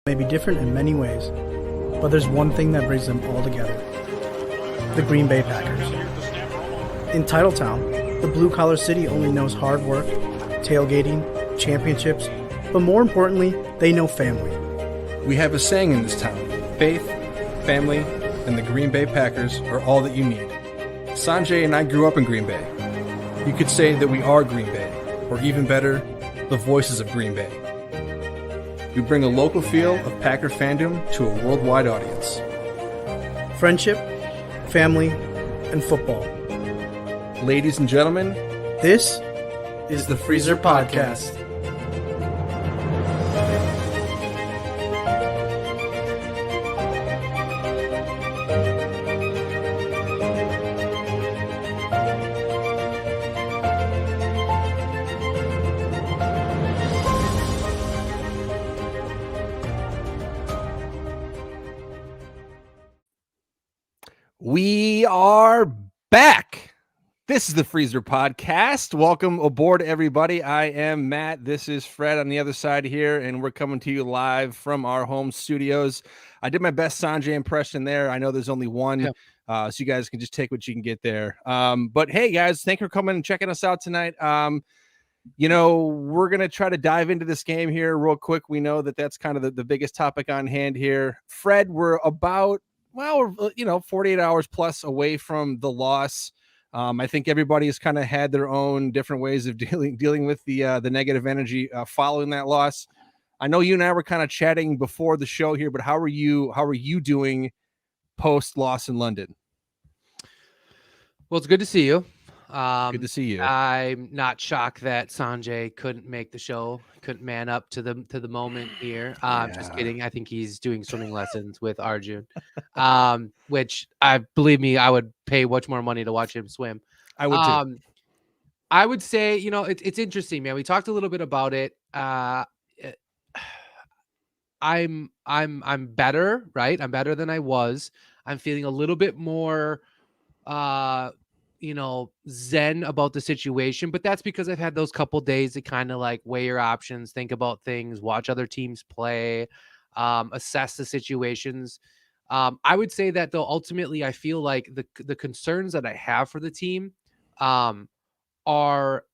may be different in many ways, but there's one thing that brings them all together: the Green Bay Packers. In Titletown, the blue-collar city only knows hard work, tailgating, championships, but more importantly, they know family. We have a saying in this town: faith, family, and the Green Bay Packers are all that you need. Sanjay and I grew up in Green Bay. You could say that we are Green Bay, or even better, the voices of Green Bay. We bring a local feel of Packer fandom to a worldwide audience. Friendship, family, and football. Ladies and gentlemen, This is the Freezer Podcast. We are back. This is the Freezer Podcast. Welcome aboard, everybody. I am Matt. This is Fred on the other side here, and we're coming to you live from our home studios. I did my best Sanjay impression there. I know there's only one, so you guys can just take what you can get there. But hey, guys, thank you for coming and checking us out tonight. We're going to try to dive into this game here real quick. We know that that's kind of the biggest topic on hand here. Fred, we're about 48 hours plus away from the loss. I think everybody has kind of had their own different ways of dealing with the negative energy following that loss. I know you and I were kind of chatting before the show here, but how are you doing post loss in London? Well, it's good to see you. Good to see you. I'm not shocked that Sanjay couldn't make the show, couldn't man up to the moment here. Just kidding. I think he's doing swimming lessons with Arjun, which believe me, I would pay much more money to watch him swim. I would too. I would say, it's interesting, man. We talked a little bit about it. I'm better, right? I'm better than I was. I'm feeling a little bit more zen about the situation, but that's because I've had those couple days to kind of like weigh your options, think about things, watch other teams play, assess the situations. I would say that though, ultimately, I feel like the concerns that I have for the team are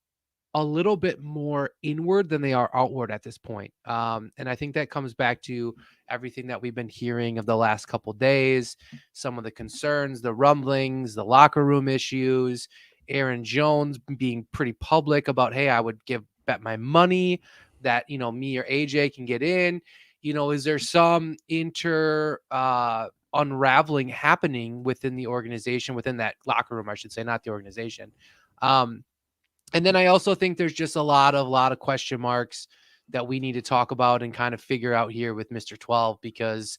a little bit more inward than they are outward at this point. And I think that comes back to everything that we've been hearing of the last couple days, some of the concerns, the rumblings, the locker room issues, Aaron Jones being pretty public about, hey, I would bet my money that, me or AJ can get in. Is there some unraveling happening within the organization, within that locker room, I should say, not the organization. And then I also think there's just a lot of question marks that we need to talk about and kind of figure out here with Mr. 12, because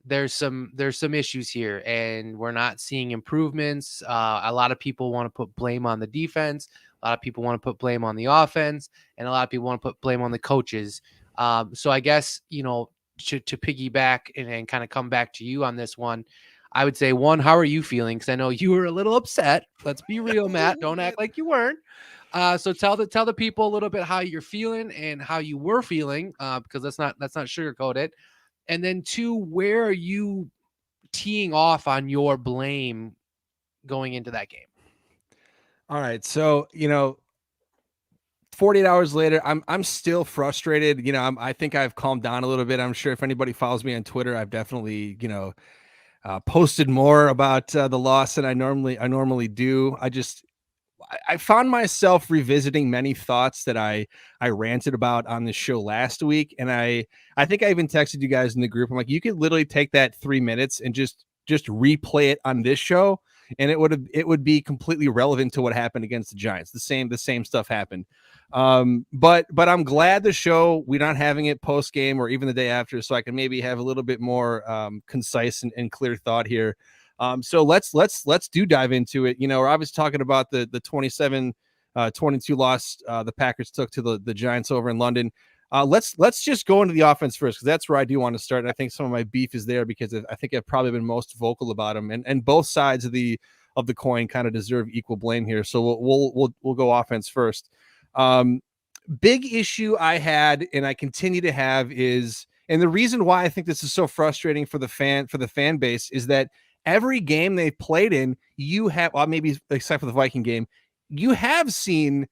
there's some issues here and we're not seeing improvements. A lot of people want to put blame on the defense. A lot of people want to put blame on the offense, and a lot of people want to put blame on the coaches. So I guess, to piggyback and kind of come back to you on this one, I would say, one, how are you feeling? Because I know you were a little upset. Let's be real, Matt. Don't act like you weren't. So tell the people a little bit how you're feeling and how you were feeling, because let's not sugarcoat it. And then two, where are you teeing off on your blame going into that game? All right, so 48 hours later, I'm still frustrated. I think I've calmed down a little bit. I'm sure if anybody follows me on Twitter, I've definitely posted more about the loss than I normally do. I found myself revisiting many thoughts that I ranted about on this show last week. And I think I even texted you guys in the group. I'm like, you could literally take that 3 minutes and just replay it on this show, and it would be completely relevant to what happened against the Giants. The same stuff happened. But I'm glad the show, we're not having it post game or even the day after, so I can maybe have a little bit more concise and clear thought here. So let's dive into it. We're obviously talking about the 27-22 loss the Packers took to the Giants over in London. Let's just go into the offense first, because that's where I do want to start. And I think some of my beef is there because I think I've probably been most vocal about them, and both sides of the coin kind of deserve equal blame here. So we'll go offense first. Big issue I had, and I continue to have, is And the reason why I think this is so frustrating for the fan base is that every game they've played in, you have, well, maybe except for the Viking game, you have seen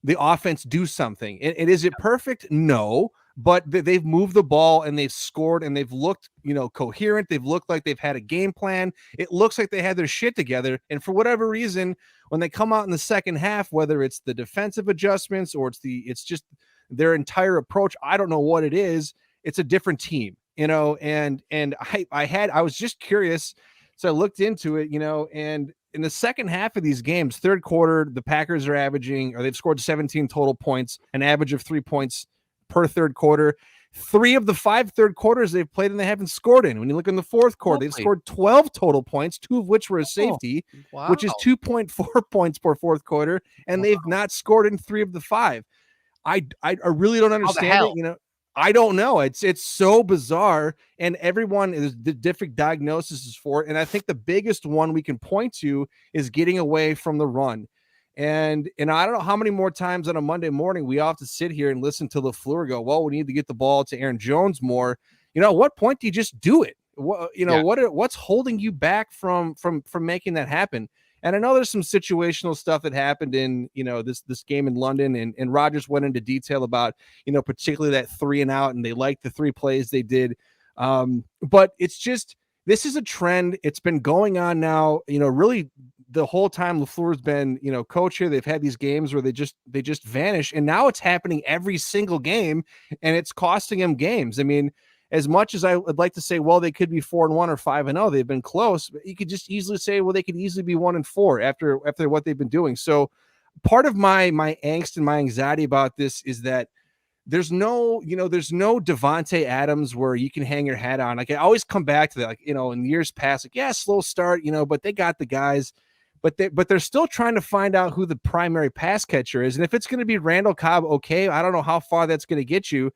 the offense do something. And is it perfect? No, but they've moved the ball and they've scored and they've looked, coherent. They've looked like they've had a game plan. It looks like they had their shit together. And for whatever reason, when they come out in the second half, whether it's the defensive adjustments or it's just their entire approach, I don't know what it is. It's a different team, and I was just curious. So I looked into it, and in the second half of these games, third quarter, the Packers are averaging, or they've scored 17 total points, an average of 3 points per third quarter. 3 of the 5 third quarters they've played and they haven't scored in. When you look in the fourth quarter, they've scored 12 total points, 2 of which were a safety, which is 2.4 points per fourth quarter, and they've not scored in 3 of the 5. I really don't understand it. I don't know. It's so bizarre, and everyone is the different diagnoses for it. And I think the biggest one we can point to is getting away from the run. And I don't know how many more times on a Monday morning we all have to sit here and listen to LaFleur go, well, we need to get the ball to Aaron Jones more. At what point do you just do it? What's holding you back from making that happen? And I know there's some situational stuff that happened in, this game in London, and Rodgers went into detail about, particularly that 3 and out, and they liked the 3 plays they did. But it's just, this is a trend. It's been going on now, really the whole time LaFleur's been, coach here. They've had these games where they just vanish, and now it's happening every single game, and it's costing them games. I mean, as much as I would like to say, well, they could be 4-1 or 5-0, they've been close, but you could just easily say, well, they could easily be 1-4 after what they've been doing. So part of my angst and my anxiety about this is that there's no Devontae Adams where you can hang your hat on. Like, I always come back to that, like, in years past, like, yeah, slow start, but they got the guys, but they're still trying to find out who the primary pass catcher is. And if it's going to be Randall Cobb, okay, I don't know how far that's going to get you.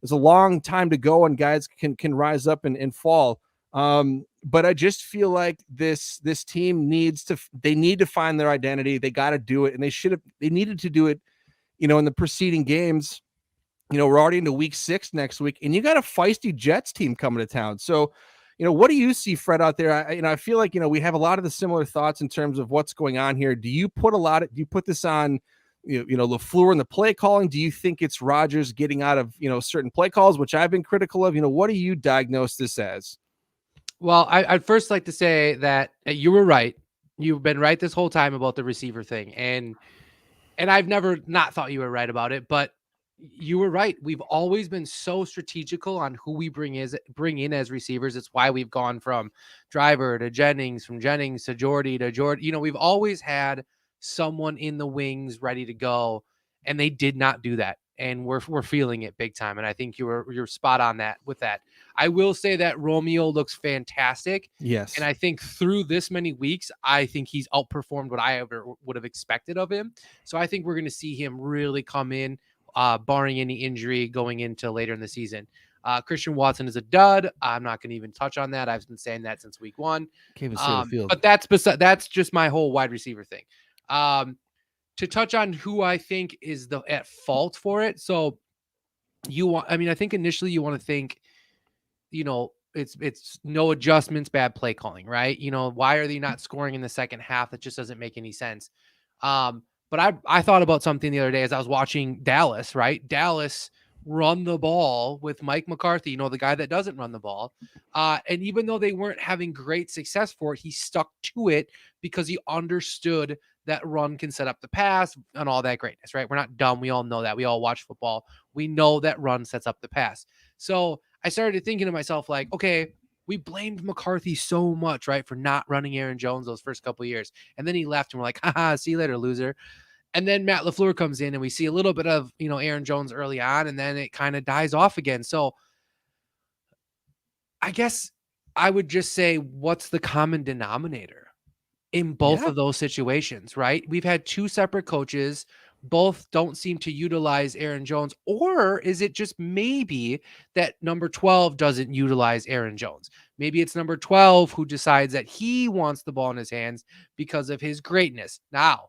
It's a long time to go, and guys can rise up and fall. But I just feel like this team need to find their identity. They got to do it, and they needed to do it, in the preceding games. We're already into week 6 next week, and you got a feisty Jets team coming to town. So, what do you see, Fred, out there? I feel like, we have a lot of the similar thoughts in terms of what's going on here. Do you put this on, LaFleur and the play calling? Do you think it's Rodgers getting out of, certain play calls, which I've been critical of? What do you diagnose this as? Well, I'd first like to say that you were right. You've been right this whole time about the receiver thing. And I've never not thought you were right about it, but you were right. We've always been so strategical on who we bring in as receivers. It's why we've gone from Driver to Jennings, from Jennings to Jordy to Jordy. We've always had someone in the wings ready to go, and they did not do that, and we're feeling it big time. And I think you're spot on that with that. I will say that Romeo looks fantastic. Yes. And I think through this many weeks, I think he's outperformed what I ever would have expected of him. So I think we're going to see him really come in, barring any injury going into later in the season. Christian Watson is a dud. I'm not going to even touch on that. I've been saying that since week 1. Can't even see the field. But that's just my whole wide receiver thing. To touch on who I think is at fault for it. So I think initially you want to think, it's no adjustments, bad play calling, right? Why are they not scoring in the second half? That just doesn't make any sense. But I thought about something the other day as I was watching Dallas, right? Dallas run the ball with Mike McCarthy, the guy that doesn't run the ball. And even though they weren't having great success for it, he stuck to it because he understood that run can set up the pass and all that greatness, right? We're not dumb. We all know that. We all watch football. We know that run sets up the pass. So I started thinking to myself, like, okay, we blamed McCarthy so much, right, for not running Aaron Jones those first couple of years. And then he left and we're like, haha, see you later, loser. And then Matt LaFleur comes in and we see a little bit of, Aaron Jones early on, and then it kind of dies off again. So I guess I would just say, what's the common denominator in both of those situations, right? We've had 2 separate coaches. Both don't seem to utilize Aaron Jones. Or is it just maybe that number 12 doesn't utilize Aaron Jones? Maybe it's number 12 who decides that he wants the ball in his hands because of his greatness. Now,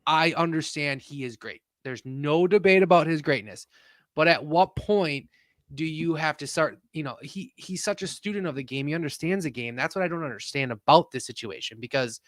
I understand he is great. There's no debate about his greatness. But at what point do you have to start, he's such a student of the game. He understands the game. That's what I don't understand about this situation, because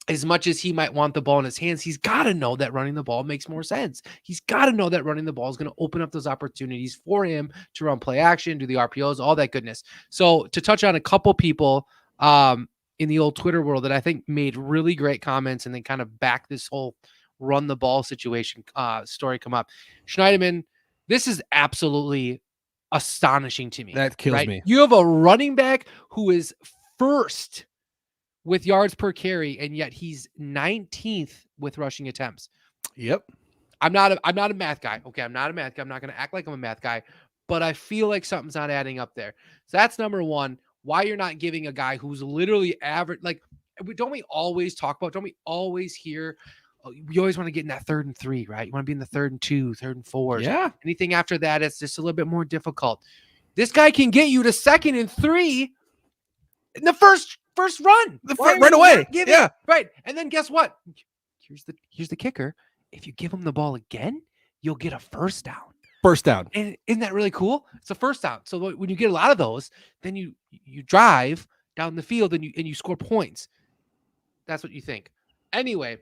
as much as he might want the ball in his hands, he's got to know that running the ball makes more sense. He's got to know that running the ball is going to open up those opportunities for him to run play action, do the RPOs, all that goodness. So to touch on a couple people in the old Twitter world that I think made really great comments and then kind of back this whole run the ball situation story come up. Schneiderman, this is absolutely astonishing to me. That kills me. You have a running back who is first with yards per carry, and yet he's 19th with rushing attempts. Yep. I'm not a math guy. Okay, I'm not a math guy. I'm not going to act like I'm a math guy, but I feel like something's not adding up there. So that's number one. Why you're not giving a guy who's literally average, like, don't we always hear, you always want to get in that 3rd and 3, right? You want to be in the 3rd and 2, 3rd and 4. Yeah. Anything after that, it's just a little bit more difficult. This guy can get you to 2nd and 3 in the first run. Right away. Yeah. Right. And then guess what? Here's the kicker. If you give him the ball again, you'll get a first down. And isn't that really cool? It's a first down. So when you get a lot of those, then you drive down the field and you score points. That's what you think. Anyway,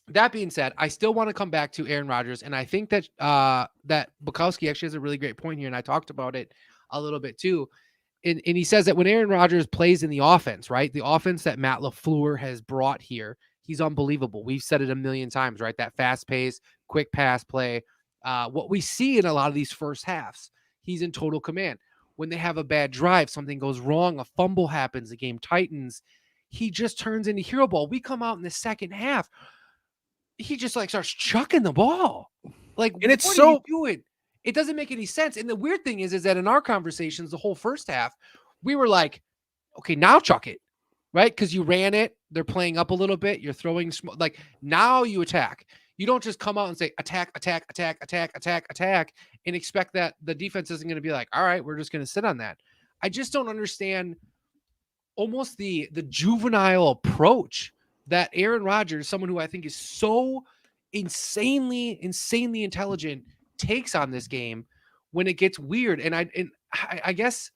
that being said, I still want to come back to Aaron Rodgers, and I think that that Bukowski actually has a really great point here, and I talked about it a little bit too. And he says that when Aaron Rodgers plays in the offense, right, the offense that Matt LaFleur has brought here, he's unbelievable. We've said it a million times, right? That fast pace, quick pass play. What we see in a lot of these first halves, he's in total command. When they have a bad drive, something goes wrong, a fumble happens, the game tightens, he just turns into hero ball. We come out in the second half, he just like starts chucking the ball. Like, and it's what so are you doing? It doesn't make any sense. And the weird thing is that in our conversations, the whole first half, we were like, okay, now chuck it, right? Because you ran it. They're playing up a little bit. You're throwing like, now you attack. You don't just come out and say attack, and expect that the defense isn't going to be like, all right, we're just going to sit on that. I just don't understand almost the juvenile approach that Aaron Rodgers, someone who I think is so insanely intelligent, takes on this game when it gets weird. And I guess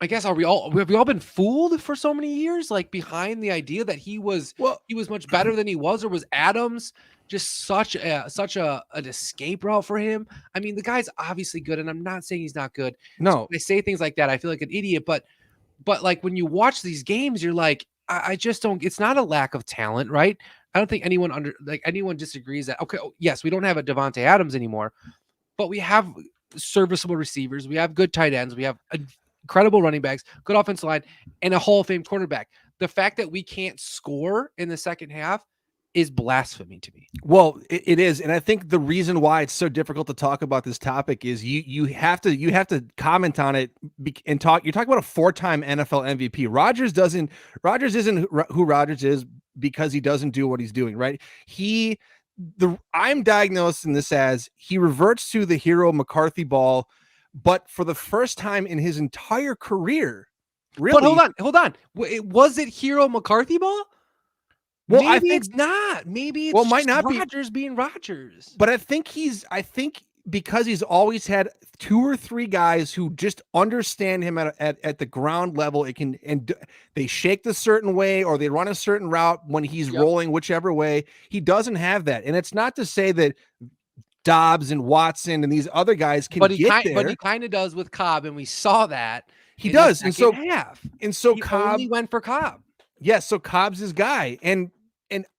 have we all been fooled for so many years, like behind the idea that he was much better than he was, or was Adams just such an escape route for him? I mean, the guy's obviously good, and I'm not saying he's not good. No, so when I say things like that, I feel like an idiot, but like when you watch these games, you're like, I just don't, it's not a lack of talent, right? I don't think anyone disagrees that, okay, yes, we don't have a Devontae Adams anymore, but we have serviceable receivers. We have good tight ends. We have incredible running backs, good offensive line, and a Hall of Fame quarterback. The fact that we can't score in the second half is blasphemy to me. Well, it is. And I think the reason why it's so difficult to talk about this topic is you have to comment on it and talk. You're talking about a 4-time NFL MVP. Rodgers isn't who Rodgers is because he doesn't do what he's doing, right? I'm diagnosing this as he reverts to the hero McCarthy ball, but for the first time in his entire career. Really? But hold on. Was it hero McCarthy ball? Well, maybe I think it's not. Maybe it's might not Rodgers being Rodgers. But I think because he's always had 2 or 3 guys who just understand him at the ground level. They shake the certain way or they run a certain route when he's rolling, whichever way. He doesn't have that. And it's not to say that Dobbs and Watson and these other guys can get there. But he kind of does with Cobb, and we saw that. He does. And so he Cobb only went for Cobb. Yes, so Cobb's his guy. And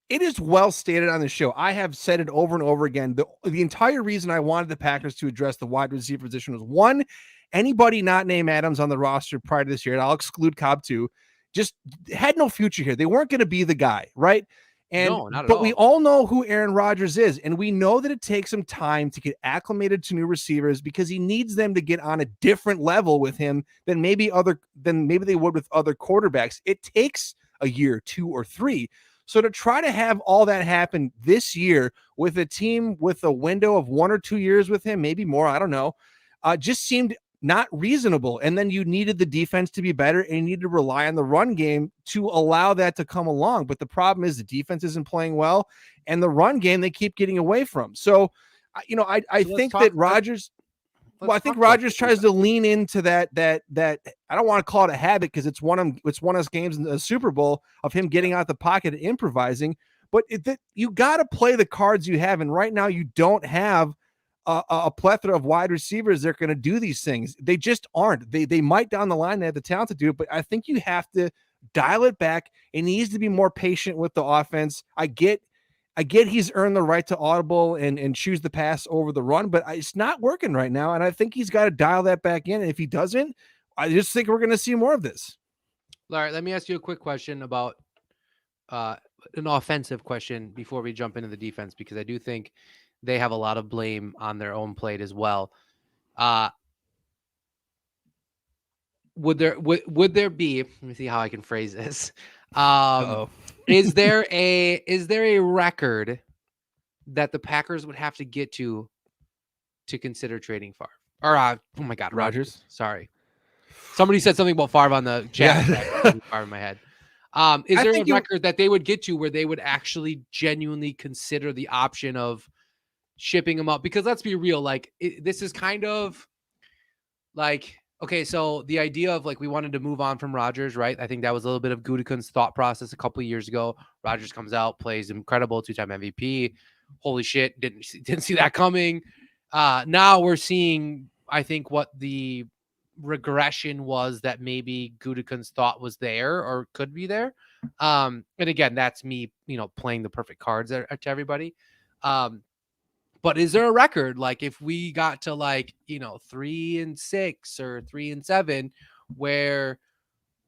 it is well stated on the show. I have said it over and over again. The entire reason I wanted the Packers to address the wide receiver position was, one, anybody not named Adams on the roster prior to this year, and I'll exclude Cobb too, just had no future here. They weren't going to be the guy, right? And no, not at but all. We all know who Aaron Rodgers is, and we know that it takes him time to get acclimated to new receivers because he needs them to get on a different level with him than maybe they would with other quarterbacks. It takes a year, 2 or 3. So to try to have all that happen this year with a team with a window of 1 or 2 years with him, maybe more, I don't know, just seemed not reasonable. And then you needed the defense to be better, and you needed to rely on the run game to allow that to come along. But the problem is the defense isn't playing well, and the run game they keep getting away from. So, I think that Rodgers. Well, I think Rodgers tries to lean into that. I don't want to call it a habit because it's one of his games in the Super Bowl of him getting out the pocket and improvising. But you got to play the cards you have, and right now you don't have a plethora of wide receivers that are going to do these things. They just aren't. They might down the line. They have the talent to do it, but I think you have to dial it back. It needs to be more patient with the offense. I get he's earned the right to audible and choose the pass over the run, but it's not working right now. And I think he's got to dial that back in. And if he doesn't, I just think we're going to see more of this. All right, let me ask you a quick question about an offensive question before we jump into the defense, because I do think they have a lot of blame on their own plate as well. Would there be, let me see how I can phrase this. Is there a record that the Packers would have to get to consider trading Favre? Or oh my God, Rodgers. Sorry, somebody said something about Favre on the chat. Yeah. Favre in my head. Is there a record that they would get to where they would actually genuinely consider the option of shipping him up? Because let's be real, like this is kind of like, okay, so the idea of like we wanted to move on from Rodgers, right? I think that was a little bit of Gutekunst's thought process a couple of years ago. Rodgers comes out, plays incredible, 2-time MVP. Holy shit, didn't see that coming. Now we're seeing, I think, what the regression was that maybe Gutekunst thought was there or could be there. And again, that's me, playing the perfect cards to everybody. But is there a record, like if we got to 3-6 or 3-7, where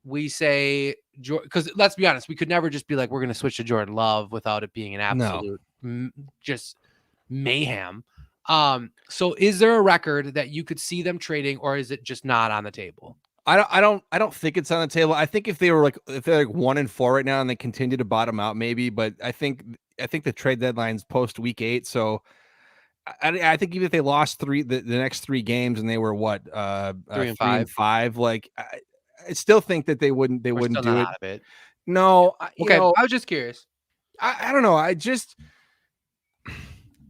we say, because let's be honest, we could never just be like, we're going to switch to Jordan Love without it being an absolute just mayhem. So is there a record that you could see them trading, or is it just not on the table? I don't think it's on the table. I think if they're like 1-4 right now and they continue to bottom out, maybe, but I think the trade deadline's post week 8. So I think even if they lost the next 3 games and they were 3-5, like I still think that they wouldn't do it. Out of it. No. Okay. I was just curious. I don't know.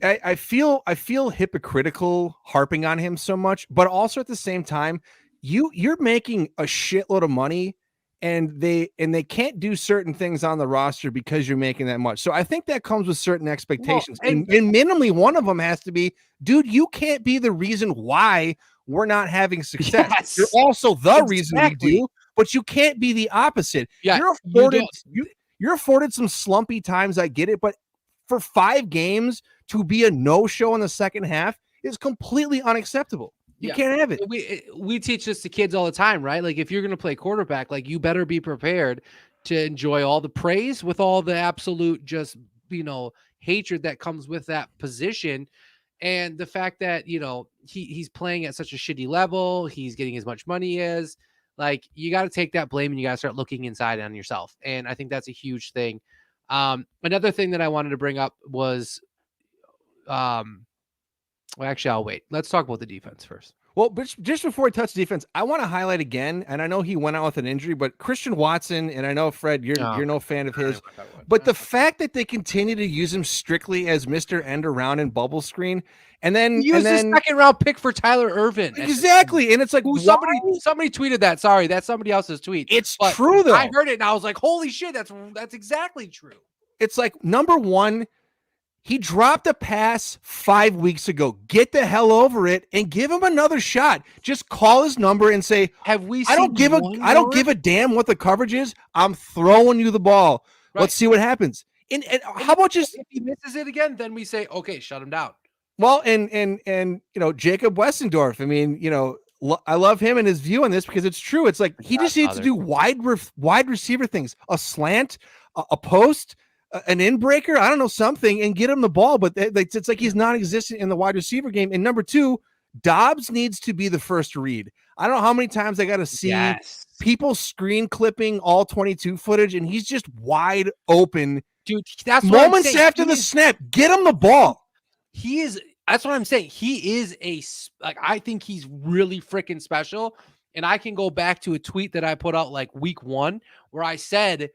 I feel hypocritical harping on him so much, but also at the same time, you're making a shitload of money and they can't do certain things on the roster because you're making that much. So I think that comes with certain expectations. Well, and minimally one of them has to be, dude, you can't be the reason why we're not having success. Yes, you're also the reason we do, but you can't be the opposite. Yeah, you're afforded some slumpy times. I get it, but for 5 games to be a no-show in the second half is completely unacceptable. You can't have it. We teach this to kids all the time, right? Like if you're going to play quarterback, like you better be prepared to enjoy all the praise with all the absolute just, hatred that comes with that position. And the fact that, he's playing at such a shitty level, he's getting as much money as, like, you got to take that blame and you got to start looking inside on yourself. And I think that's a huge thing. Another thing that I wanted to bring up was, well, actually, I'll wait. Let's talk about the defense first. Well, just before we touch defense, I want to highlight again, and I know he went out with an injury, but Christian Watson, and I know, Fred, you're no fan of his, but the fact that they continue to use him strictly as Mr. End Around and bubble screen, and then use the second-round pick for Tyler Ervin. Exactly, and it's like, somebody tweeted that. Sorry, that's somebody else's tweet. It's true, though. I heard it, and I was like, holy shit, that's exactly true. It's like, number one, he dropped a pass 5 weeks ago. Get the hell over it and give him another shot. Just call his number and say, "Have we?" I don't give a damn what the coverage is. I'm throwing you the ball. Right. Let's see what happens. And how about just if he misses it again, then we say, "Okay, shut him down." Well, and Jacob Westendorf. I mean, I love him and his view on this because it's true. It's like he just needs to do wide receiver things, a slant, a post, an in-breaker, I don't know, something, and get him the ball. But it's like he's non-existent in the wide receiver game. And number 2, Dobbs needs to be the first read. I don't know how many times I got to see people screen clipping all 22 footage, and he's just wide open. Dude, that's moments after the snap. Get him the ball. That's what I'm saying. He is I think he's really freaking special. And I can go back to a tweet that I put out like week 1 where I said,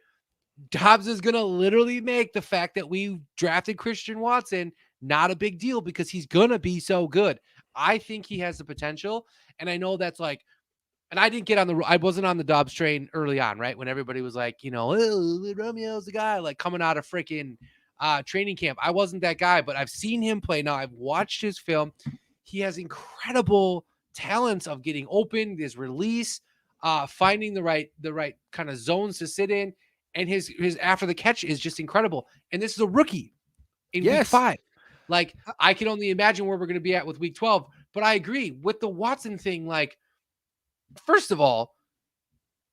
Dobbs is going to literally make the fact that we drafted Christian Watson not a big deal because he's going to be so good. I think he has the potential. And I know that's like, and I wasn't on the Dobbs train early on, right? When everybody was like, oh, Romeo's the guy, like coming out of freaking training camp. I wasn't that guy, but I've seen him play now. I've watched his film. He has incredible talents of getting open, his release, finding the right kind of zones to sit in, and his after the catch is just incredible. And this is a rookie in week 5. Like, I can only imagine where we're going to be at with week 12. But I agree with the Watson thing. Like, first of all,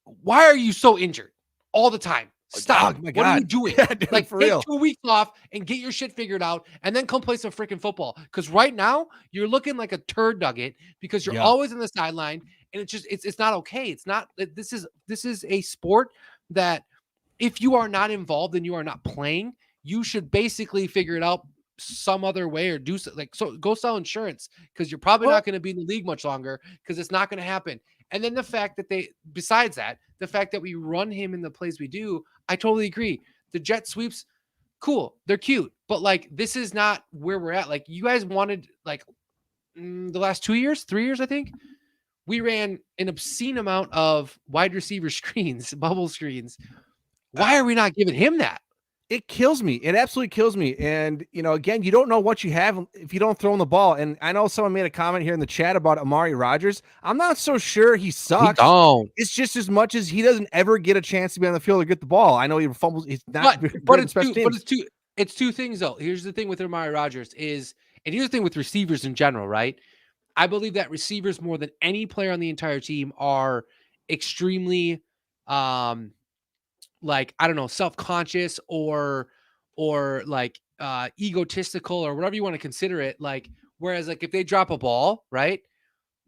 why are you so injured all the time? Stop. Oh, my what God. are you doing? Yeah, dude, like, for take real. 2 weeks off and get your shit figured out and then come play some freaking football. Because right now, you're looking like a turd nugget because you're always on the sideline. And it's not okay. It's not. This is a sport that if you are not involved and you are not playing, you should basically figure it out some other way or do so. Like, so go sell insurance because you're probably not going to be in the league much longer because it's not going to happen. And then the fact that besides that, the fact that we run him in the plays we do, I totally agree. The jet sweeps, cool. They're cute. But like, this is not where we're at. Like, you guys wanted like the last 3 years, I think we ran an obscene amount of wide receiver screens, bubble screens. Why are we not giving him that? It kills me. It absolutely kills me. And, again, you don't know what you have if you don't throw in the ball. And I know someone made a comment here in the chat about Amari Rogers. I'm not so sure he sucks. It's just as much as he doesn't ever get a chance to be on the field or get the ball. I know he fumbles. He's not but it's two things, though. Here's the thing with Amari Rogers and here's the thing with receivers in general, right? I believe that receivers more than any player on the entire team are extremely like, I don't know, self-conscious or like egotistical or whatever you want to consider it. Like, whereas like if they drop a ball, right,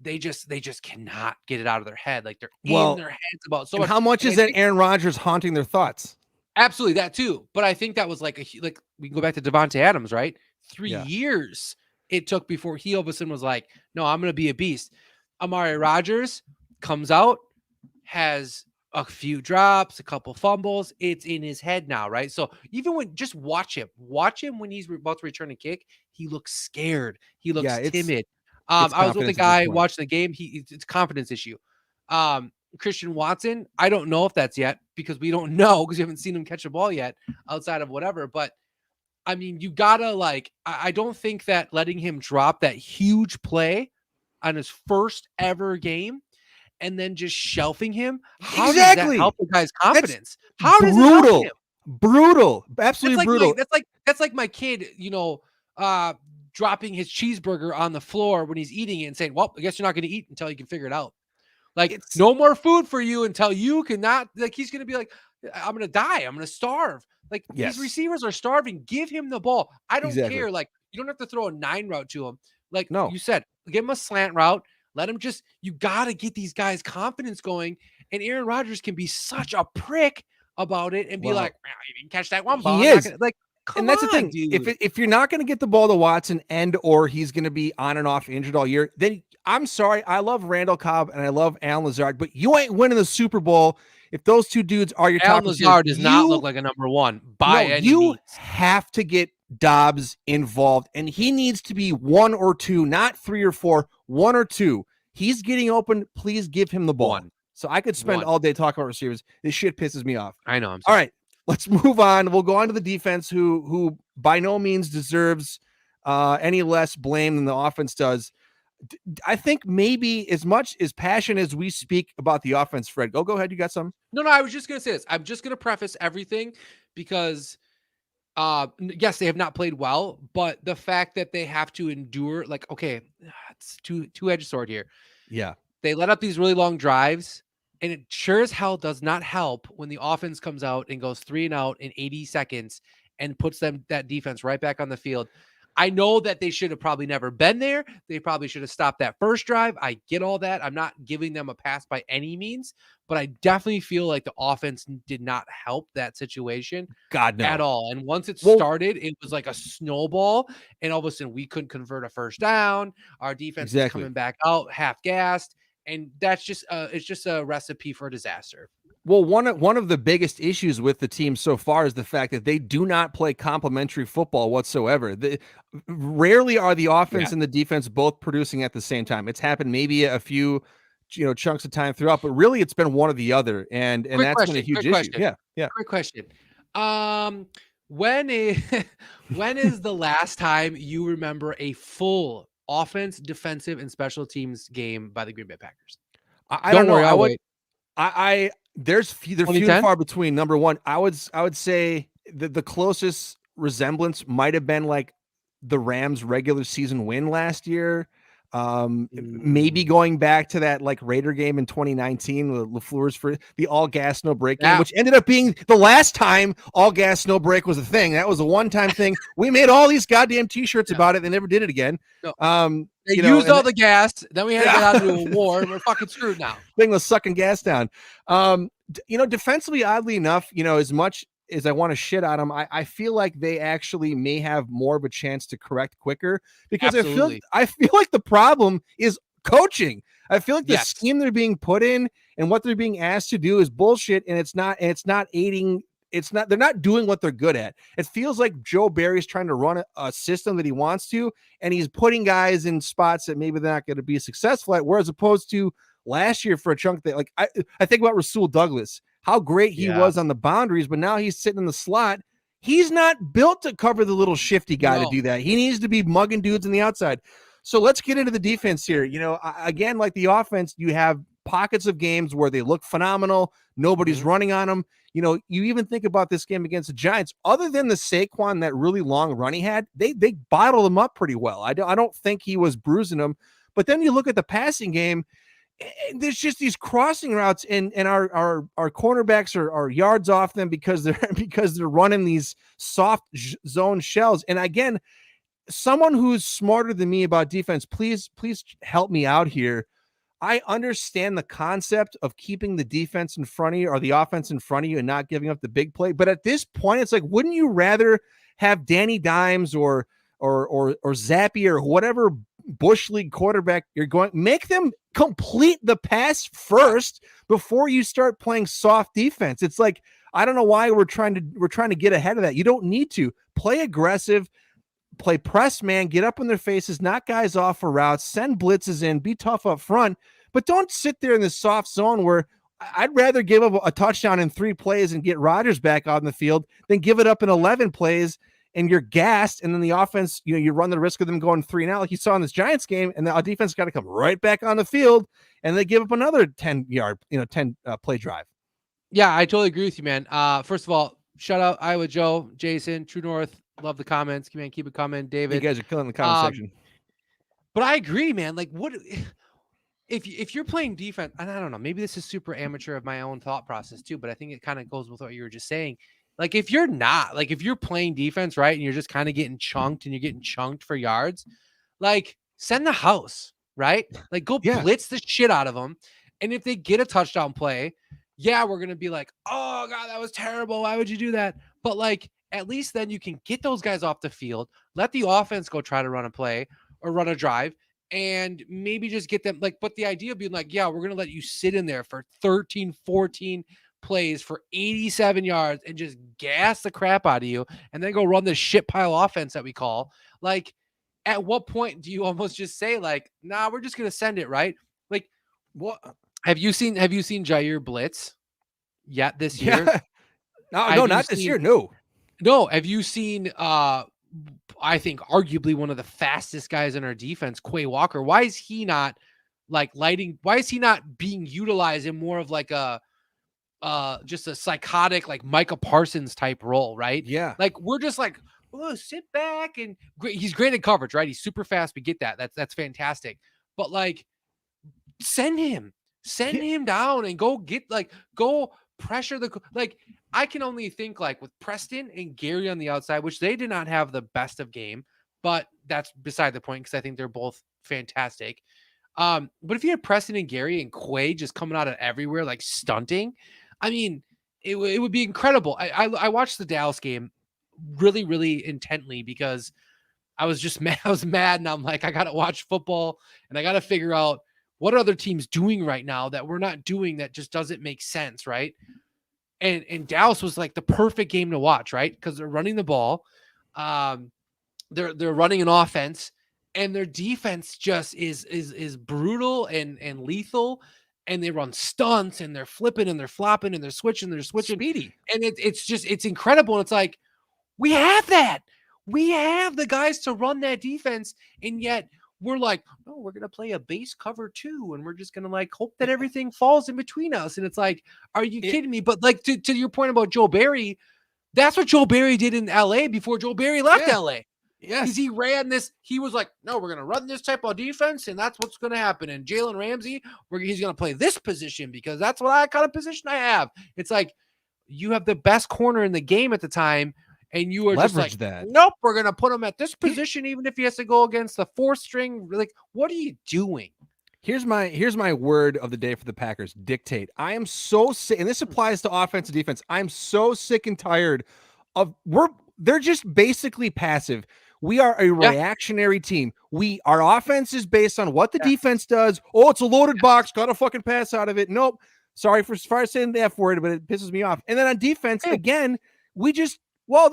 they just cannot get it out of their head. Like, they're in their heads about so much. How much is that Aaron Rodgers haunting their thoughts? Absolutely, that too. But I think that was like we can go back to Devontae Adams, right? 3 years it took before he all of a sudden was like, no, I'm going to be a beast. Amari Rogers comes out, has a few drops, a couple fumbles. It's in his head now, right? So even when just watch him when he's about to return a kick, he looks scared. He looks timid. I was with a guy watching the game. It's a confidence issue. Christian Watson, I don't know if that's yet because we don't know because we haven't seen him catch a ball yet outside of whatever. But I mean, you gotta I don't think that letting him drop that huge play on his first ever game and then just shelving him, how does that help the guy's confidence? How does it help him? Brutal, absolutely brutal. That's like my kid, dropping his cheeseburger on the floor when he's eating it and saying, "Well, I guess you're not going to eat until you can figure it out." Like, no more food for you until you cannot. Like, he's going to be like, "I'm going to die. I'm going to starve." Like, these receivers are starving. Give him the ball. I don't care. Like, you don't have to throw a 9 route to him. Like you said, give him a slant route. Let him you got to get these guys' confidence going. And Aaron Rodgers can be such a prick about it and be like, you didn't catch that one ball. He is. Come that's on, the thing. Dude. If you're not going to get the ball to Watson or he's going to be on and off injured all year, then I'm sorry. I love Randall Cobb and I love Alan Lazard, but you ain't winning the Super Bowl if those two dudes are your top Alan Lazard does not look like a number one by any means. You have to get Dobbs involved, and he needs to be 1 or 2, not 3 or 4, 1 or 2. He's getting open. Please give him the ball. So I could spend all day talking about receivers. This shit pisses me off. I know. All right, let's move on. We'll go on to the defense, who by no means deserves any less blame than the offense does. I think maybe as much as passion as we speak about the offense, Fred, go ahead. You got some? No, I was just going to say this. I'm just going to preface everything because yes, they have not played well, but the fact that they have to endure, like, okay, it's two-edged sword here. Yeah. They let up these really long drives, and it sure as hell does not help when the offense comes out and goes 3 and out in 80 seconds and puts that defense right back on the field. I know that they should have probably never been there. They probably should have stopped that first drive. I get all that. I'm not giving them a pass by any means, but I definitely feel like the offense did not help that situation at all. And once it started, it was like a snowball, and all of a sudden we couldn't convert a first down. Our defense is coming back out half-gassed, and that's just it's just a recipe for disaster. Well, one of the biggest issues with the team so far is the fact that they do not play complementary football whatsoever. Rarely are the offense and the defense both producing at the same time. It's happened maybe a few, chunks of time throughout, but really it's been one or the other, and that's been a huge issue. Yeah. Quick question. When when is the last time you remember a full offense, defensive, and special teams game by the Green Bay Packers? I don't know. They're few and far between. Number one, I would say that the closest resemblance might have been like the Rams regular season win last year. Maybe going back to that like Raider game in 2019, LaFleur's for the all gas no break game, which ended up being the last time all gas no break was a thing. That was a one-time thing. We made all these goddamn t-shirts about it. They never did it again. No. They used all the gas. Then we had to get out into a war, and we're fucking screwed now. Thing was sucking gas down. Defensively, oddly enough, as much as I want to shit on them, I feel like they actually may have more of a chance to correct quicker because I feel like the problem is coaching. I feel like the scheme they're being put in and what they're being asked to do is bullshit, and it's not aiding. They're not doing what they're good at. It feels like Joe Barry's trying to run a system that he wants to, and he's putting guys in spots that maybe they're not going to be successful at, whereas opposed to last year for a chunk that, like, I think about Rasul Douglas, how great he was on the boundaries, but now he's sitting in the slot. He's not built to cover the little shifty guy to do that. He needs to be mugging dudes on the outside. So let's get into the defense here. Again, like the offense, you have pockets of games where they look phenomenal. Nobody's running on them. You even think about this game against the Giants, other than the Saquon, that really long run he had, they bottled him up pretty well. I don't think he was bruising them. But then you look at the passing game, and there's just these crossing routes, and our cornerbacks are yards off them because they're running these soft zone shells. And again, someone who's smarter than me about defense, please help me out here. I understand the concept of keeping the defense in front of you or the offense in front of you and not giving up the big play. But at this point, it's like, wouldn't you rather have Danny Dimes or Zappy or whatever Bush League quarterback you're going, make them complete the pass first before you start playing soft defense? It's like, I don't know why we're trying to get ahead of that. You don't need to play aggressive, play press man, get up in their faces, knock guys off for routes, send blitzes in, be tough up front, but don't sit there in the soft zone where I'd rather give up a touchdown in 3 plays and get Rodgers back out in the field than give it up in 11 plays and you're gassed. And then the offense, you run the risk of them going 3 and out like you saw in this Giants game, and the defense got to come right back on the field and they give up another 10 play drive. Yeah, I totally agree with you, man. First of all, shout out Iowa Joe, Jason, True North. Love the comments. Man, keep it coming. David. You guys are killing the comment section. But I agree, man. Like, what if you're playing defense? And I don't know, maybe this is super amateur of my own thought process too, but I think it kind of goes with what you were just saying. Like, if you're playing defense, right, and you're just kind of getting chunked and you're getting chunked for yards, like, send the house, right? Like, go blitz the shit out of them. And if they get a touchdown play, we're going to be like, oh God, that was terrible. Why would you do that? But like, at least then you can get those guys off the field, let the offense go try to run a play or run a drive, and maybe just get them like, but the idea being like, we're going to let you sit in there for 13, 14 plays for 87 yards and just gas the crap out of you and then go run this shit pile offense that we call. Like, at what point do you almost just say like, nah, we're just going to send it, right? Like, what have you seen Jair blitz yet this year? No, not this year. No, have you seen I think arguably one of the fastest guys in our defense, Quay Walker? Why is he not why is he not being utilized in more of like a just a psychotic like Micah Parsons type role, right? Yeah. Like, we're just like, oh, sit back, and he's great in coverage, right? He's super fast. We get that. That's fantastic. But like, send him down and go pressure I can only think like with Preston and Gary on the outside, which they did not have the best of game, but that's beside the point because I think they're both fantastic. But if you had Preston and Gary and Quay just coming out of everywhere, like stunting, I mean, it would be incredible. I watched the Dallas game really, really intently because I was just mad. I was mad, and I'm like, I got to watch football and I got to figure out what are other teams doing right now that we're not doing that just doesn't make sense, right? And Dallas was like the perfect game to watch, right? Because they're running the ball, they're running an offense, and their defense just is brutal and lethal. And they run stunts, and they're flipping, and they're flopping, and they're switching, Speedy. and it's incredible. And it's like, we have that. We have the guys to run that defense, and yet we're like, no, we're gonna play a base cover 2, and we're just gonna like hope that everything falls in between us. And it's like, are you kidding me? But like to your point about Joe Barry, that's what Joe Barry did in LA before Joe Barry left LA. Yes. Because he ran this, he was like, no, we're gonna run this type of defense, and that's what's gonna happen. And Jalen Ramsey, he's gonna play this position because that's what kind of position I have. It's like, you have the best corner in the game at the time, and you are Leverage just like, that. nope, we're going to put him at this position, even if he has to go against the 4th string. Like, what are you doing? Here's my word of the day for the Packers: dictate. I am so sick, and this applies to offense and defense. I'm so sick and tired of they're just basically passive. We are a reactionary team. Our offense is based on what the defense does. Oh, it's a loaded box, got to fucking pass out of it. Nope. Sorry for saying the F word, but it pisses me off. And then on defense, again, we're going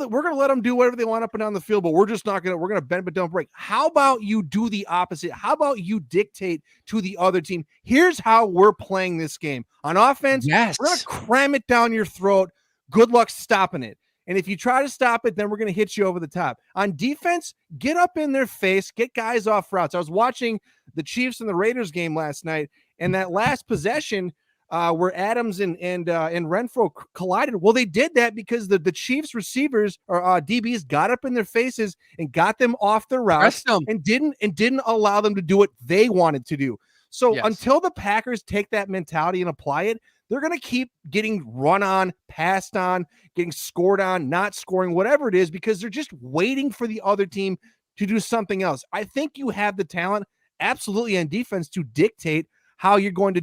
to let them do whatever they want up and down the field, but we're going to bend but don't break. How about you do the opposite? How about you dictate to the other team? Here's how we're playing this game. On offense, we're going to cram it down your throat. Good luck stopping it. And if you try to stop it, then we're going to hit you over the top. On defense, get up in their face, get guys off routes. I was watching the Chiefs and the Raiders game last night, and that last possession where Adams and Renfro collided. Well, they did that because the Chiefs receivers or DBs got up in their faces and got them off their routes and didn't allow them to do what they wanted to do. So until the Packers take that mentality and apply it, they're going to keep getting run on, passed on, getting scored on, not scoring, whatever it is, because they're just waiting for the other team to do something else. I think you have the talent, absolutely, on defense to dictate how you're going to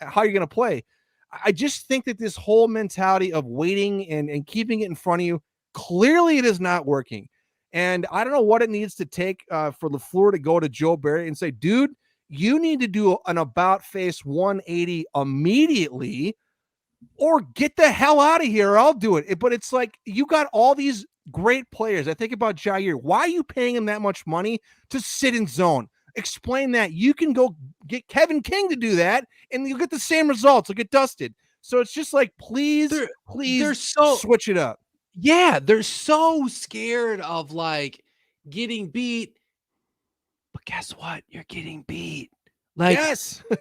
how you're going to play. I just think that this whole mentality of waiting and keeping it in front of you, clearly it is not working. And I don't know what it needs to take for LaFleur to go to Joe Barry and say, dude, you need to do an about face 180 immediately, or get the hell out of here. I'll do it. But it's like, you got all these great players. I think about Jair. Why are you paying him that much money to sit in zone? Explain that. You can go get Kevin King to do that, and you'll get the same results. You'll get dusted. So it's just like, please switch it up. Yeah, they're so scared of like getting beat. But guess what? You're getting beat. Like,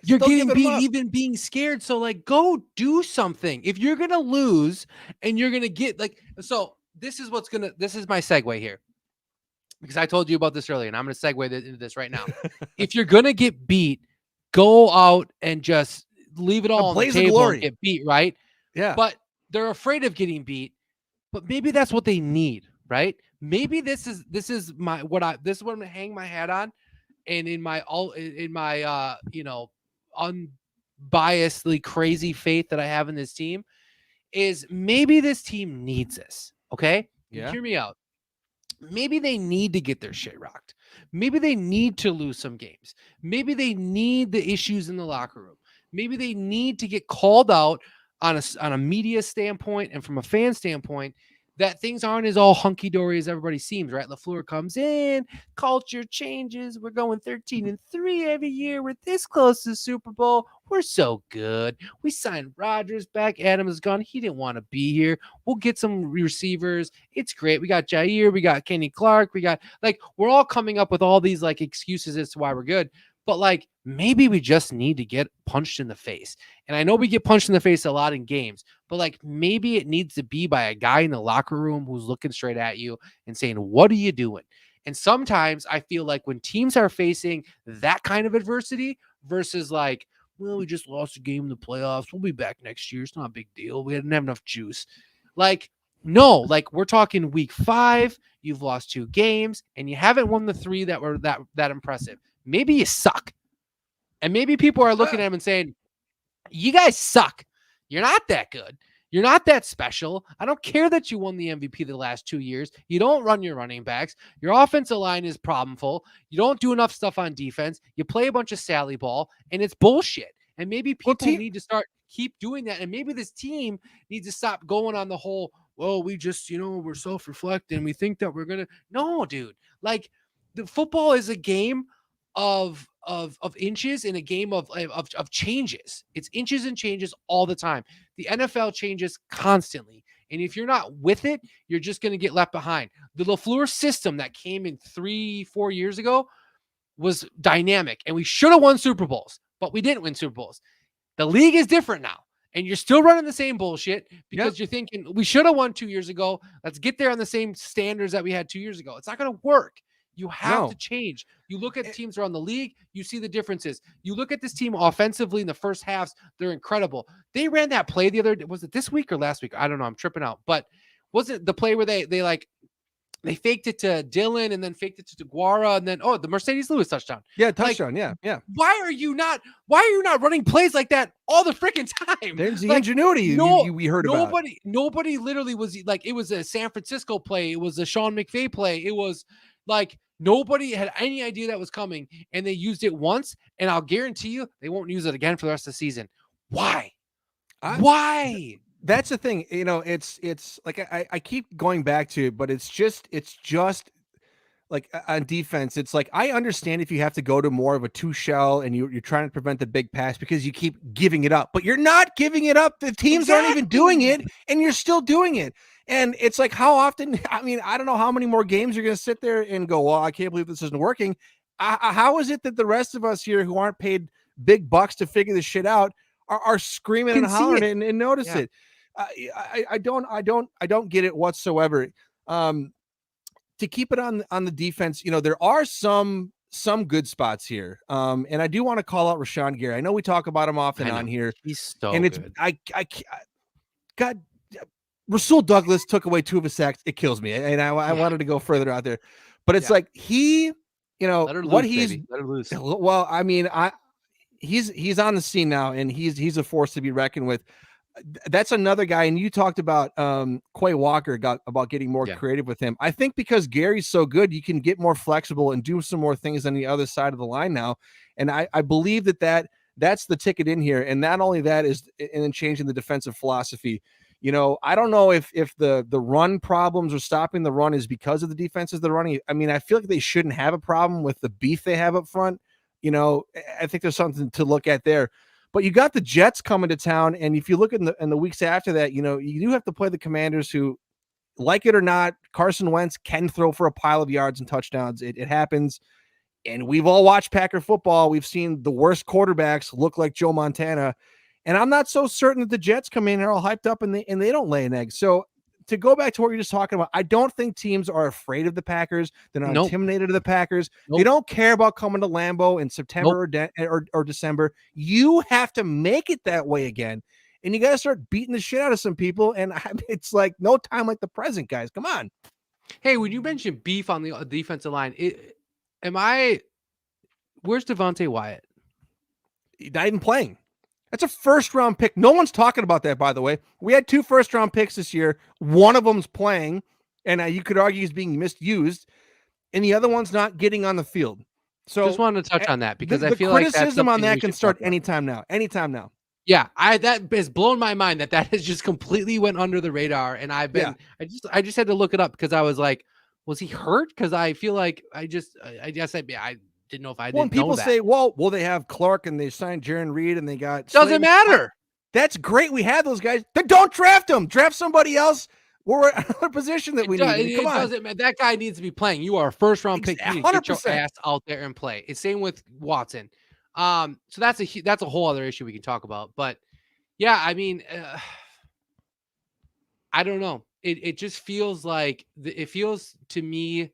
you're getting beat, even being scared. So like, go do something. If you're gonna lose and you're gonna get like, so this is my segue here, because I told you about this earlier, and I'm gonna segue into this right now. If you're gonna get beat, go out and just leave it all on the table and get beat, right? Yeah. But they're afraid of getting beat. But maybe that's what they need, right? Maybe this is what I'm gonna hang my hat on. And in my unbiasedly crazy faith that I have in this team, is maybe this team needs this. Okay. Yeah. Hear me out. Maybe they need to get their shit rocked. Maybe they need to lose some games. Maybe they need the issues in the locker room. Maybe they need to get called out on a media standpoint and from a fan standpoint, that things aren't as all hunky-dory as everybody seems, right? LaFleur comes in, culture changes. We're going 13-3 every year. We're this close to the Super Bowl. We're so good. We signed Rodgers back. Adams is gone. He didn't want to be here. We'll get some receivers. It's great. We got Jair. We got Kenny Clark. We're all coming up with all these like excuses as to why we're good. But like, maybe we just need to get punched in the face. And I know we get punched in the face a lot in games, but like, maybe it needs to be by a guy in the locker room who's looking straight at you and saying, what are you doing? And sometimes I feel like when teams are facing that kind of adversity versus like, well, we just lost a game in the playoffs, we'll be back next year, it's not a big deal, we didn't have enough juice. Like, no, like, we're talking week 5, you've lost 2 games, and you haven't won the 3 that were that impressive. Maybe you suck. And maybe people are looking at him and saying, you guys suck. You're not that good. You're not that special. I don't care that you won the MVP the last 2 years. You don't run your running backs. Your offensive line is problemful. You don't do enough stuff on defense. You play a bunch of sally ball, and it's bullshit. And maybe people need to keep doing that. And maybe this team needs to stop going on the whole, well, we just, we're self-reflecting. We think that we're going to. No, dude. Like, the football is a game of inches and a game of changes. It's inches and changes all the time. The NFL changes constantly. And if you're not with it, you're just going to get left behind. The LaFleur system that came in 3-4 years ago was dynamic, and we should have won Super Bowls, but we didn't win Super Bowls. The league is different now, and you're still running the same bullshit because you're thinking we should have won 2 years ago. Let's get there on the same standards that we had 2 years ago. It's not going to work. You have to change. You look at teams around the league, you see the differences. You look at this team offensively in the first halves, they're incredible. They ran that play the other day. Was it this week or last week? I don't know. I'm tripping out. But was it the play where they faked it to Dillon and then faked it to DeGuara and then the Mercedes Lewis touchdown? Yeah, touchdown. Yeah. Why are you not running plays like that all the freaking time? There's the ingenuity we heard about. Nobody literally was like, it was a San Francisco play. It was a Sean McVay play. It was like nobody had any idea that was coming, and they used it once, and I'll guarantee you they won't use it again for the rest of the season. Why? Why? That's the thing. It's like I keep going back to it, but it's just like on defense. It's like, I understand if you have to go to more of a 2 shell and you're trying to prevent the big pass because you keep giving it up, but you're not giving it up. The teams aren't even doing it, and you're still doing it. And it's like, how often? I mean, I don't know how many more games you're going to sit there and go, well, I can't believe this isn't working. How is it that the rest of us here who aren't paid big bucks to figure this shit out are screaming and hollering and notice it? I don't get it whatsoever. To keep it on the defense, there are some good spots here. And I do want to call out Rashawn Gary. I know we talk about him off and on here. He's so good. God, Rasul Douglas took away 2 of his sacks. It kills me. And I wanted to go further out there, but it's like let her what loose, he's, baby. Let her loose. Well, I mean, he's on the scene now, and he's a force to be reckoned with. That's another guy. And you talked about Quay Walker about getting more creative with him. I think because Gary's so good, you can get more flexible and do some more things on the other side of the line now. And I believe that's the ticket in here. And not only that is in changing the defensive philosophy. I don't know if the run problems or stopping the run is because of the defenses they're running. I mean, I feel like they shouldn't have a problem with the beef they have up front. I think there's something to look at there. But you got the Jets coming to town, and if you look in the weeks after that, you do have to play the Commanders, who, like it or not, Carson Wentz can throw for a pile of yards and touchdowns. It happens, and we've all watched Packer football. We've seen the worst quarterbacks look like Joe Montana, and I'm not so certain that the Jets come in here all hyped up and they don't lay an egg. So to go back to what you're just talking about, I don't think teams are afraid of the Packers. They're not intimidated of the Packers. They don't care about coming to Lambeau in September or December. You have to make it that way again, and you got to start beating the shit out of some people. And it's like no time like the present, guys. Come on. Hey, when you mentioned beef on the defensive line, where's Devontae Wyatt? He's not even playing. That's a first-round pick. No one's talking about that, by the way. We had 2 first-round picks this year. One of them's playing, and you could argue he's being misused, and the other one's not getting on the field. So just wanted to touch on that because I feel like criticism on that can start anytime now. Anytime now. Yeah, that has blown my mind that has just completely went under the radar, and I just had to look it up because I was like, was he hurt? Because I feel like I didn't know if I didn't when people know that. say, well, they have Clark and they signed Jaron Reed and they got doesn't matter. That's great. We have those guys. Then don't draft them. Draft somebody else. We're in a position that we need. Come on. Doesn't matter. That guy needs to be playing. You are a first round pick. You need to get your ass out there and play. It's same with Watson. So that's a whole other issue we can talk about. But yeah, I mean, I don't know. It just feels like it feels to me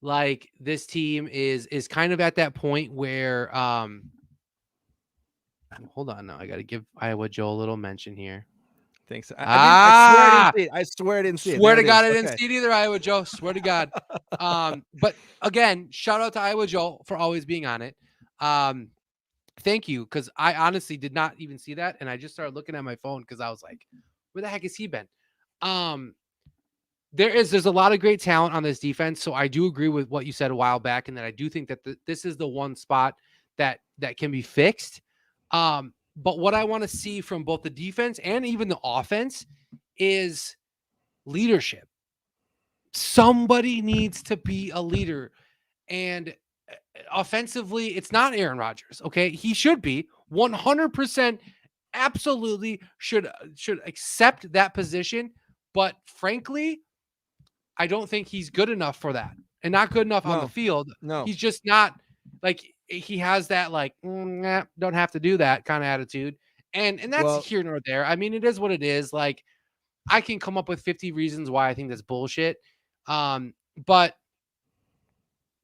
like this team is kind of at that point where hold on now. I got to give Iowa Joe a little mention here. Thanks. I swear I didn't see it. Swear to God, I didn't see it either, Iowa Joe. Swear to God. But again, shout out to Iowa Joe for always being on it. Thank you, because I honestly did not even see that, and I just started looking at my phone because I was like, Where the heck has he been? There's a lot of great talent on this defense. So I do agree with what you said a while back, and that I do think that this is the one spot that can be fixed. But what I want to see from both the defense and even the offense is leadership. Somebody needs to be a leader. And offensively, it's not Aaron Rodgers. Okay. He should be 100% absolutely should accept that position. But frankly, I don't think he's good enough for that, and not good enough on the field. No, he's just not. Like, he has that like, don't have to do that kind of attitude. And that's here nor there. I mean, it is what it is. Like, I can come up with 50 reasons why I think that's bullshit. But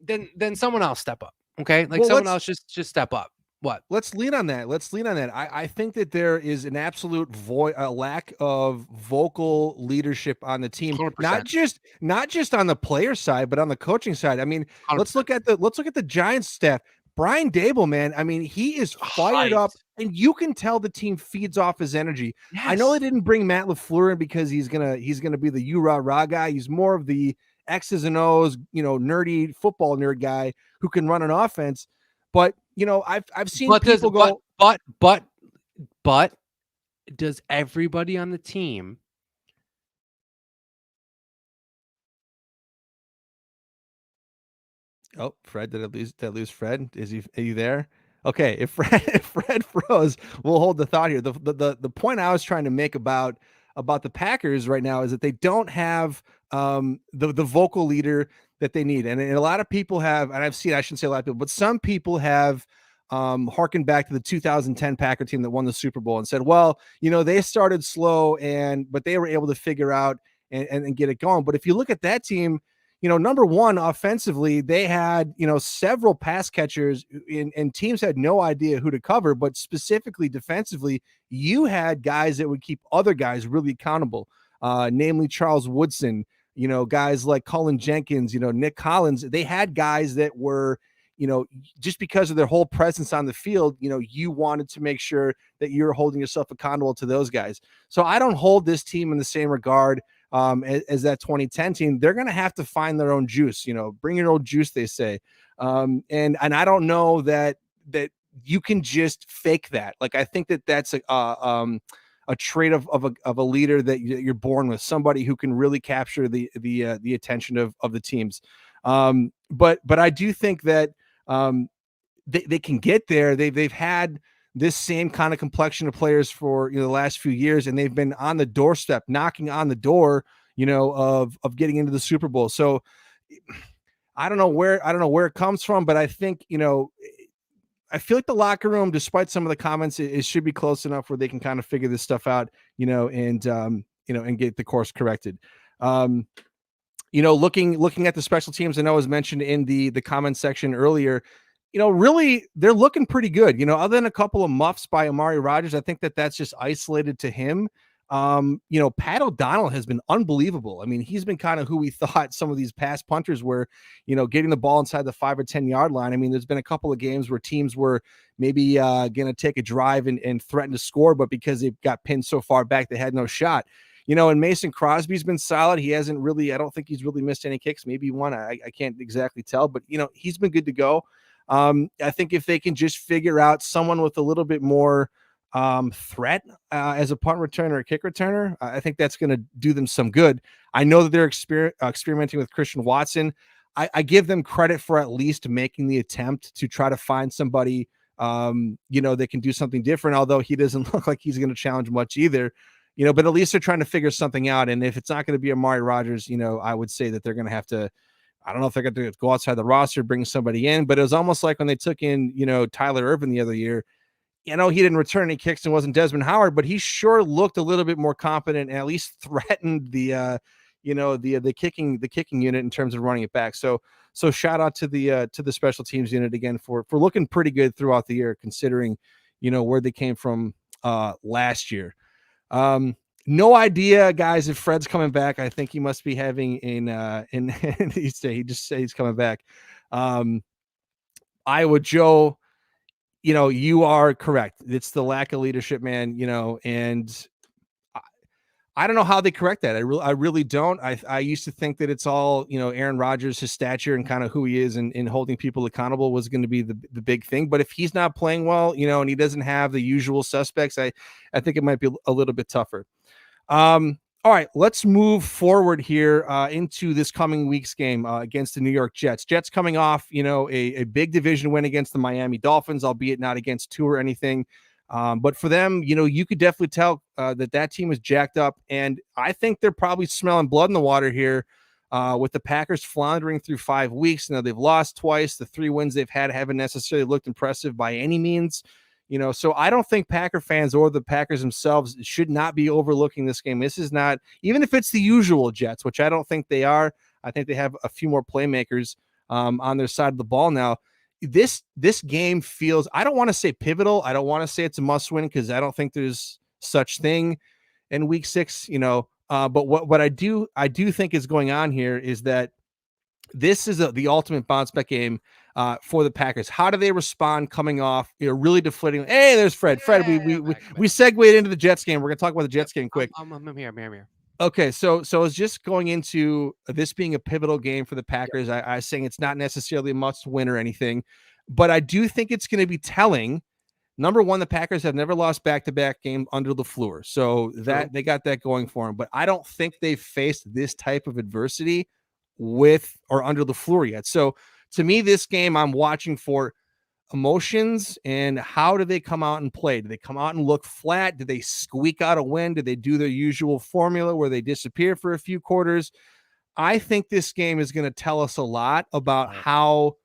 then someone else step up. Okay. Like, someone else just step up. What? Let's lean on that. I think that there is an absolute lack of vocal leadership on the team, 100%. not just on the player side, but on the coaching side. I mean, 100%. let's look at the Giants staff. Brian Dable, man. I mean, he is fired up, and you can tell the team feeds off his energy. Yes. I know they didn't bring Matt LaFleur in because he's gonna be the you-rah-rah guy. He's more of the X's and O's, nerdy football nerd guy who can run an offense. But I've seen people go. But does everybody on the team? Oh, Fred, did I lose Fred? Are you there? Okay, if Fred froze, we'll hold the thought here. The point I was trying to make about the Packers right now is that they don't have the vocal leader that they need. And a lot of people have, and I shouldn't say a lot of people, but some people have harkened back to the 2010 Packer team that won the Super Bowl and said, well, they started slow but they were able to figure out and get it going. But if you look at that team, number one, offensively, they had, several pass catchers and teams had no idea who to cover, but specifically defensively, you had guys that would keep other guys really accountable, namely Charles Woodson, guys like Cullen Jenkins, Nick Collins. They had guys that were, just because of their whole presence on the field, you wanted to make sure that you're holding yourself accountable to those guys. So I don't hold this team in the same regard as that 2010 team. They're going to have to find their own juice, bring your own juice, they say. And I don't know that you can just fake that. Like, I think that that's a trait of a leader that you're born with, somebody who can really capture the attention of the teams. But I do think that they can get there. They've had this same kind of complexion of players for the last few years, and they've been on the doorstep, knocking on the door, of getting into the Super Bowl. So I don't know where it comes from, but I think I feel like the locker room, despite some of the comments, it should be close enough where they can kind of figure this stuff out, and get the course corrected. Looking at the special teams, I know was mentioned in the comment section earlier, really they're looking pretty good. Other than a couple of muffs by Amari Rogers, I think that's just isolated to him. Pat O'Donnell has been unbelievable. I mean, he's been kind of who we thought some of these past punters were, getting the ball inside the 5 or 10 yard line. I mean, there's been a couple of games where teams were maybe going to take a drive and threaten to score, but because they got pinned so far back, they had no shot. And Mason Crosby's been solid. He hasn't really, I don't think he's really missed any kicks, maybe one. I can't exactly tell, but he's been good to go. I think if they can just figure out someone with a little bit more threat as a punt returner or kick returner, I think that's going to do them some good. I know that they're experimenting with Christian Watson. I give them credit for at least making the attempt to try to find somebody, that can do something different, although he doesn't look like he's going to challenge much either. But at least they're trying to figure something out. And if it's not going to be Amari Rogers, I would say that they're going to have to, I don't know if they're going to go outside the roster, bring somebody in, but it was almost like when they took in, Tyler Ervin the other year. He didn't return any kicks and wasn't Desmond Howard, but he sure looked a little bit more competent and at least threatened the kicking unit in terms of running it back. So shout out to the special teams unit again for looking pretty good throughout the year, considering, where they came from last year. No idea, guys, if Fred's coming back. I think he must be having he just said he's coming back. Iowa Joe, you are correct. It's the lack of leadership, man, and I don't know how they correct that. I really don't. I used to think that it's all, Aaron Rodgers, his stature and kind of who he is and holding people accountable was going to be the big thing. But if he's not playing well, and he doesn't have the usual suspects, I think it might be a little bit tougher. All right, let's move forward here into this coming week's game against the New York Jets. Jets coming off, a big division win against the Miami Dolphins, albeit not against Tua or anything. But for them, you could definitely tell that team is jacked up. And I think they're probably smelling blood in the water here with the Packers floundering through 5 weeks. Now, they've lost twice. The 3 wins they've had haven't necessarily looked impressive by any means. So I don't think Packer fans or the Packers themselves should not be overlooking this game. This is not, even if it's the usual Jets, which I don't think they are. I think they have a few more playmakers on their side of the ball now. This game feels, I don't want to say pivotal. I don't want to say it's a must win because I don't think there's such thing in week 6, but what I do think is going on here is that this is the ultimate bounce back game for the Packers. How do they respond coming off, really deflating? Hey, there's Fred. Fred, we segued into the Jets game. We're going to talk about the Jets game quick. I'm here. Okay, so it's just going into this being a pivotal game for the Packers. I was saying it's not necessarily a must win or anything, but I do think it's going to be telling. Number one, the Packers have never lost back-to-back game under LaFleur, so that they got that going for them. But I don't think they've faced this type of adversity with or under LaFleur yet. So to me, this game I'm watching for emotions and how do they come out and play? Do they come out and look flat? Do they squeak out a win? Do they do their usual formula where they disappear for a few quarters? I think this game is going to tell us a lot about how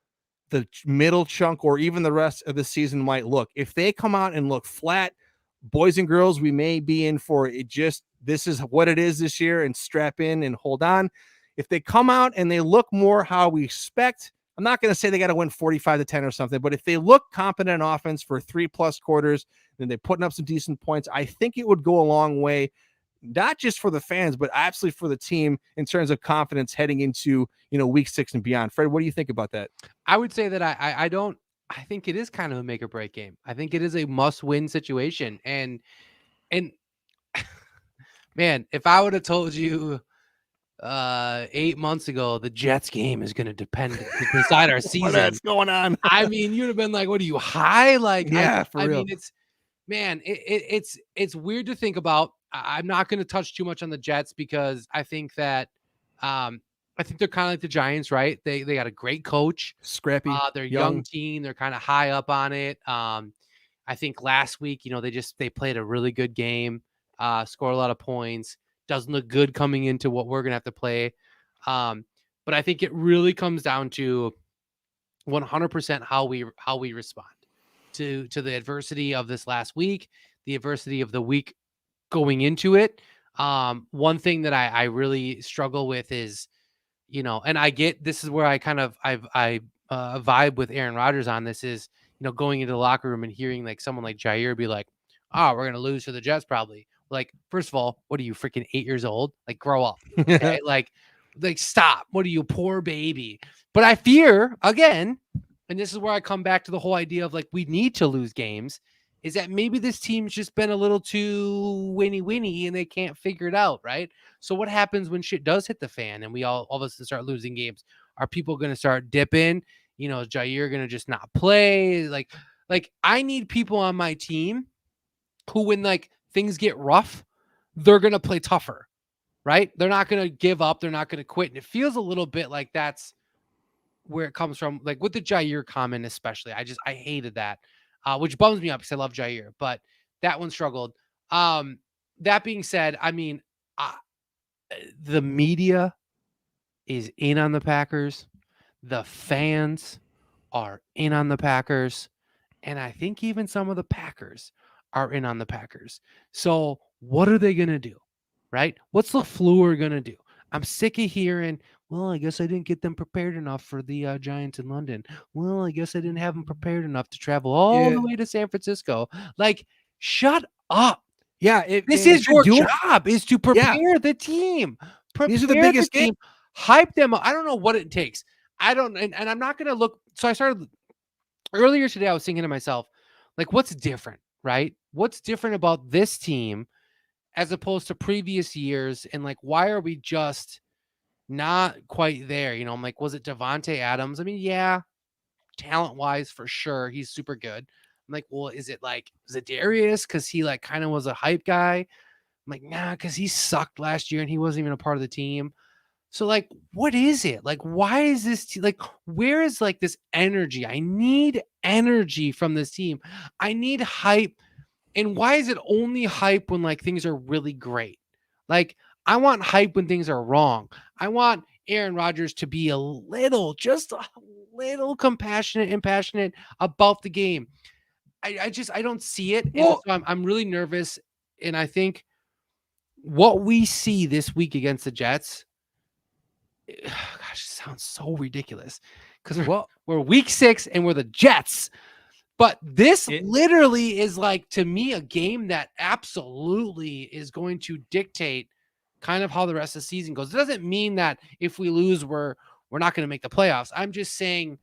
the middle chunk or even the rest of the season might look. If they come out and look flat, boys and girls, we may be in for it. This is what it is this year, and strap in and hold on. If they come out and they look more how we expect, I'm not going to say they got to win 45-10 or something, but if they look competent in offense for 3+ quarters, then they're putting up some decent points, I think it would go a long way, not just for the fans, but absolutely for the team in terms of confidence heading into, week 6 and beyond. Fred, what do you think about that? I would say that I think it is kind of a make or break game. I think it is a must win situation. And man, if I would have told you 8 months ago the Jets game is going to decide our season, what's going on? I mean, you'd have been like, what are you, high? Like, yeah, I mean, it's weird to think about. I'm not going to touch too much on the Jets because I think that I think they're kind of like the Giants, right? They got a great coach, scrappy, they're a young team, they're kind of high up on it. I think last week, they played a really good game, scored a lot of points. Doesn't look good coming into what we're going to have to play. But I think it really comes down to 100% how we respond to the adversity of this last week, the adversity of the week going into it. One thing that I really struggle with is, and I get, this is where I kind of, I vibe with Aaron Rodgers on this is, going into the locker room and hearing like someone like Jair be like, oh, we're going to lose to the Jets probably. Like, first of all, what are you, freaking 8 years old? Like, grow up. Okay? like stop. What are you, poor baby? But I fear, again, and this is where I come back to the whole idea of like, we need to lose games, is that maybe this team's just been a little too winny and they can't figure it out, right? So what happens when shit does hit the fan and we all of us start losing games? Are people going to start dipping? Is Jair going to just not play? Like I need people on my team who, when like things get rough, they're going to play tougher, right? They're not going to give up. They're not going to quit. And it feels a little bit like that's where it comes from. Like with the Jair comment, especially, I hated that, which bums me up because I love Jair, but that one struggled. That being said, I mean, the media is in on the Packers. The fans are in on the Packers. And I think even some of the Packers are in on the Packers. So what are they going to do? Right? What's LaFleur going to do? I'm sick of hearing, well, I guess I didn't get them prepared enough for the Giants in London. Well, I guess I didn't have them prepared enough to travel all the way to San Francisco. Like, shut up. Yeah. This is your job, is to prepare the team. These are the biggest games. Hype them up. I don't know what it takes. And I'm not going to look. So I started earlier today. I was thinking to myself, like, what's different, right? What's different about this team as opposed to previous years? And like, why are we just not quite there? You know, I'm like, was it Devontae Adams? I mean, yeah, talent wise, for sure, he's super good. I'm like, well, is it Darius? Because he like kind of was a hype guy. I'm like, nah, because he sucked last year and he wasn't even a part of the team. So like, what is it? Like, why is this like, where is like this energy? I need energy from this team. I need hype. And why is it only hype when like things are really great? Like, I want hype when things are wrong. I want Aaron Rodgers to be just a little compassionate and passionate about the game. I don't see it. And so I'm really nervous. And I think what we see this week against the Jets, gosh, it sounds so ridiculous because we're week 6 and we're the Jets. But this literally is like, to me, a game that absolutely is going to dictate kind of how the rest of the season goes. It doesn't mean that if we lose, we're not going to make the playoffs. I'm just saying,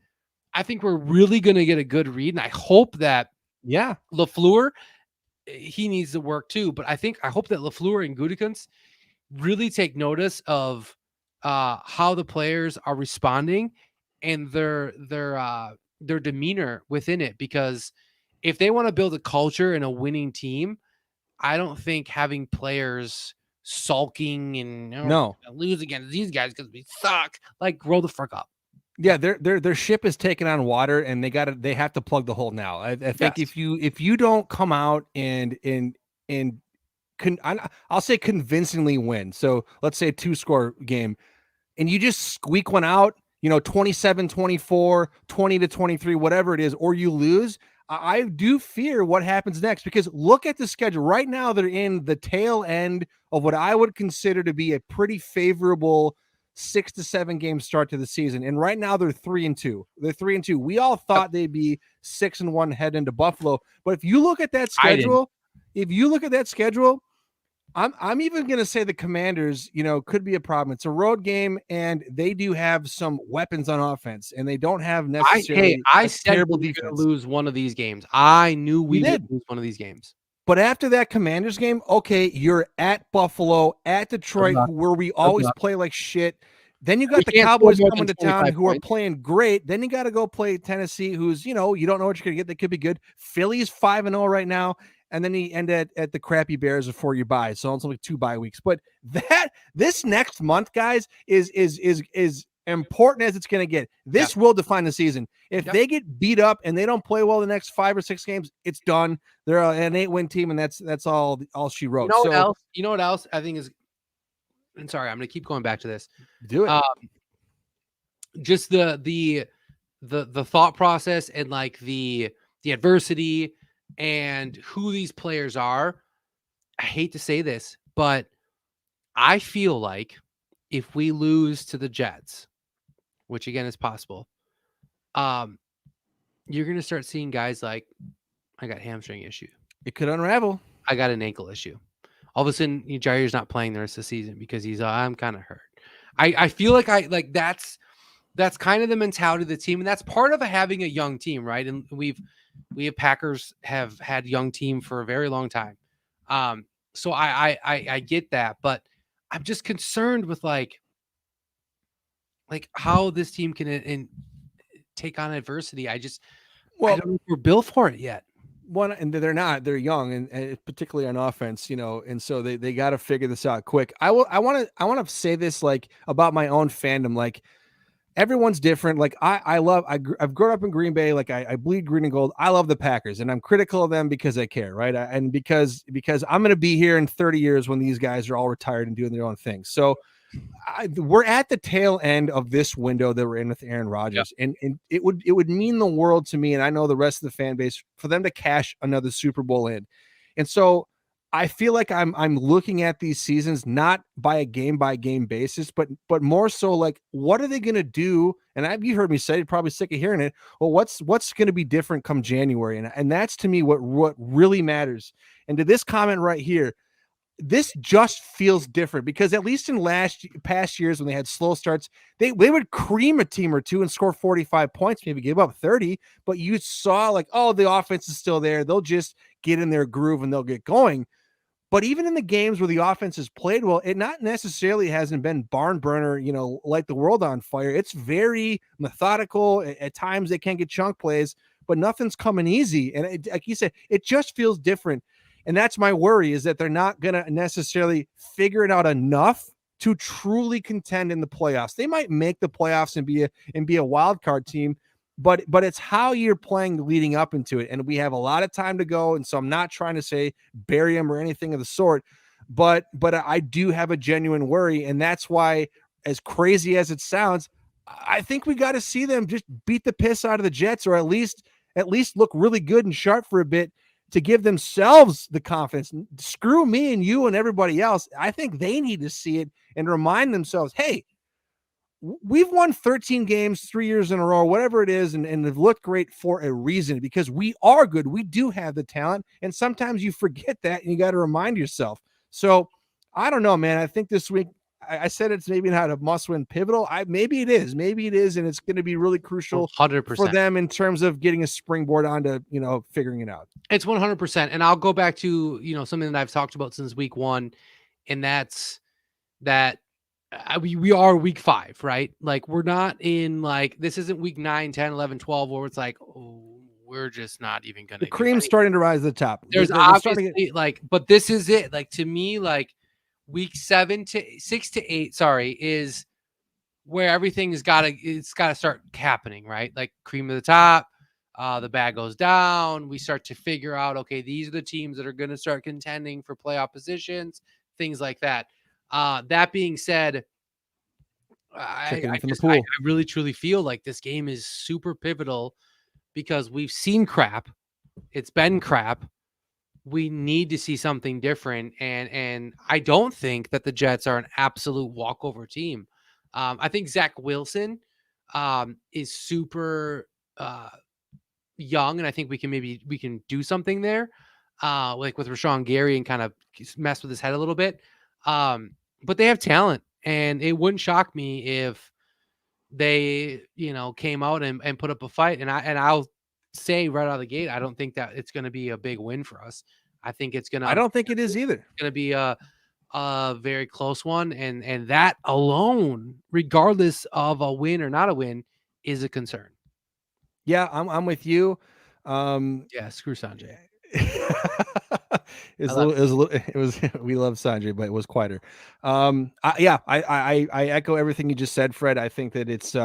I think we're really going to get a good read. And I hope that LaFleur, he needs to work too. But I hope that LaFleur and Gutekunst really take notice of how the players are responding and their demeanor within it, because if they want to build a culture and a winning team, I don't think having players sulking and lose against these guys because we suck, like, grow the fuck up. Yeah, their ship is taking on water, and they have to plug the hole now. I think if you don't come out and I'll say convincingly win. So let's say a 2-score game, and you just squeak one out, 27-24, 20-23, whatever it is, or you lose, I do fear what happens next, because look at the schedule. Right now, they're in the tail end of what I would consider to be a pretty favorable 6 to 7 game start to the season. And right now they're 3-2. They're 3-2. We all thought they'd be 6-1 head into Buffalo. But if you look at that schedule, I'm even going to say the Commanders, could be a problem. It's a road game, and they do have some weapons on offense, and they don't have necessarily I said terrible defense. Lose one of these games. I knew we would lose one of these games. But after that Commanders game, okay, you're at Buffalo, at Detroit, where we always play like shit. Then you got the Cowboys coming to town who are playing great. Then you got to go play Tennessee, who's, you don't know what you're going to get. They could be good. Philly's 5-0 right now. And then you end at the crappy Bears before you bye. So it's only 2 bye weeks. But this next month, guys, is important as it's going to get. This will define the season. If they get beat up and they don't play well the next 5 or 6 games, it's done. They're an 8-win team, and that's all she wrote. You know what else I think is, and sorry, I'm going to keep going back to this. Do it. Just the thought process and like the adversity and who these players are. I hate to say this, but I feel like if we lose to the Jets, which again is possible, you're going to start seeing guys like, I got hamstring issue. It could unravel. I got an ankle issue. All of a sudden, Jair's not playing the rest of the season because he's, I'm kind of hurt. I feel like that's kind of the mentality of the team. And that's part of having a young team, right? And we have Packers have had young team for a very long time. So I get that, but I'm just concerned with like how this team can take on adversity. I don't know if we're built for it yet. And they're young, and particularly on offense, and so they got to figure this out quick. I want to say this, like, about my own fandom. Like, everyone's different. Like, I've grown up in Green Bay. Like, I bleed green and gold. I love the Packers, and I'm critical of them because I care, right? And because I'm going to be here in 30 years when these guys are all retired and doing their own thing. So we're at the tail end of this window that we're in with Aaron Rodgers, and it would mean the world to me, and I know the rest of the fan base, for them to cash another Super Bowl in. And so I feel like I'm looking at these seasons not by a game by game basis, but more so like, what are they going to do? And you heard me say, you're probably sick of hearing it. Well, what's going to be different come January? And that's, to me, what really matters. And to this comment right here, this just feels different, because at least in past years when they had slow starts, they would cream a team or two and score 45 points, maybe give up 30, but you saw like, oh, the offense is still there. They'll just get in their groove and they'll get going. But even in the games where the offense has played well, it not necessarily hasn't been barn burner, light the world on fire. It's very methodical. At times they can get chunk plays, but nothing's coming easy. And like you said, it just feels different. And that's my worry, is that they're not going to necessarily figure it out enough to truly contend in the playoffs. They might make the playoffs and be a wild card team, but it's how you're playing leading up into it. And we have a lot of time to go. And so I'm not trying to say bury them or anything of the sort, but I do have a genuine worry. And that's why, as crazy as it sounds, I think we got to see them just beat the piss out of the Jets, or at least look really good and sharp for a bit, to give themselves the confidence. Screw me and you and everybody else. I think they need to see it and remind themselves, hey, we've won 13 games 3 years in a row, whatever it is, and have looked great for a reason, because we are good. We do have the talent, and sometimes you forget that, and you got to remind yourself. So I don't know, man. I think this week, I said it's maybe not a must-win pivotal. Maybe it is, and it's going to be really crucial 100% for them in terms of getting a springboard onto, figuring it out. It's 100%. And I'll go back to, something that I've talked about since week 1, and that's that we are week 5, right? Like, we're not in, like, this isn't week 9, 10, 11, 12, where it's like, oh, we're just not even going to. The cream's starting to rise to the top. There's obviously but this is it. Like, to me, like, week 6 to 8, is where everything's it's got to start happening, right? Like, cream of the top, the bag goes down. We start to figure out, okay, these are the teams that are going to start contending for playoff positions, things like that. That being said, I really truly feel like this game is super pivotal, because we've seen crap. It's been crap. We need to see something different. And I don't think that the Jets are an absolute walkover team. I think Zach Wilson is super young, and I think we can do something there, like with Rashawn Gary, and kind of mess with his head a little bit. But they have talent, and it wouldn't shock me if they, came out and put up a fight. And I'll say right out of the gate, I don't think that it's going to be a big win for us. I think it's going to. I don't think it is either. It's going to be a very close one, and that alone, regardless of a win or not a win, is a concern. Yeah, I'm with you. Yeah, screw Sanjay. We love Sanjay, but it was quieter. I echo everything you just said, Fred. I think that it's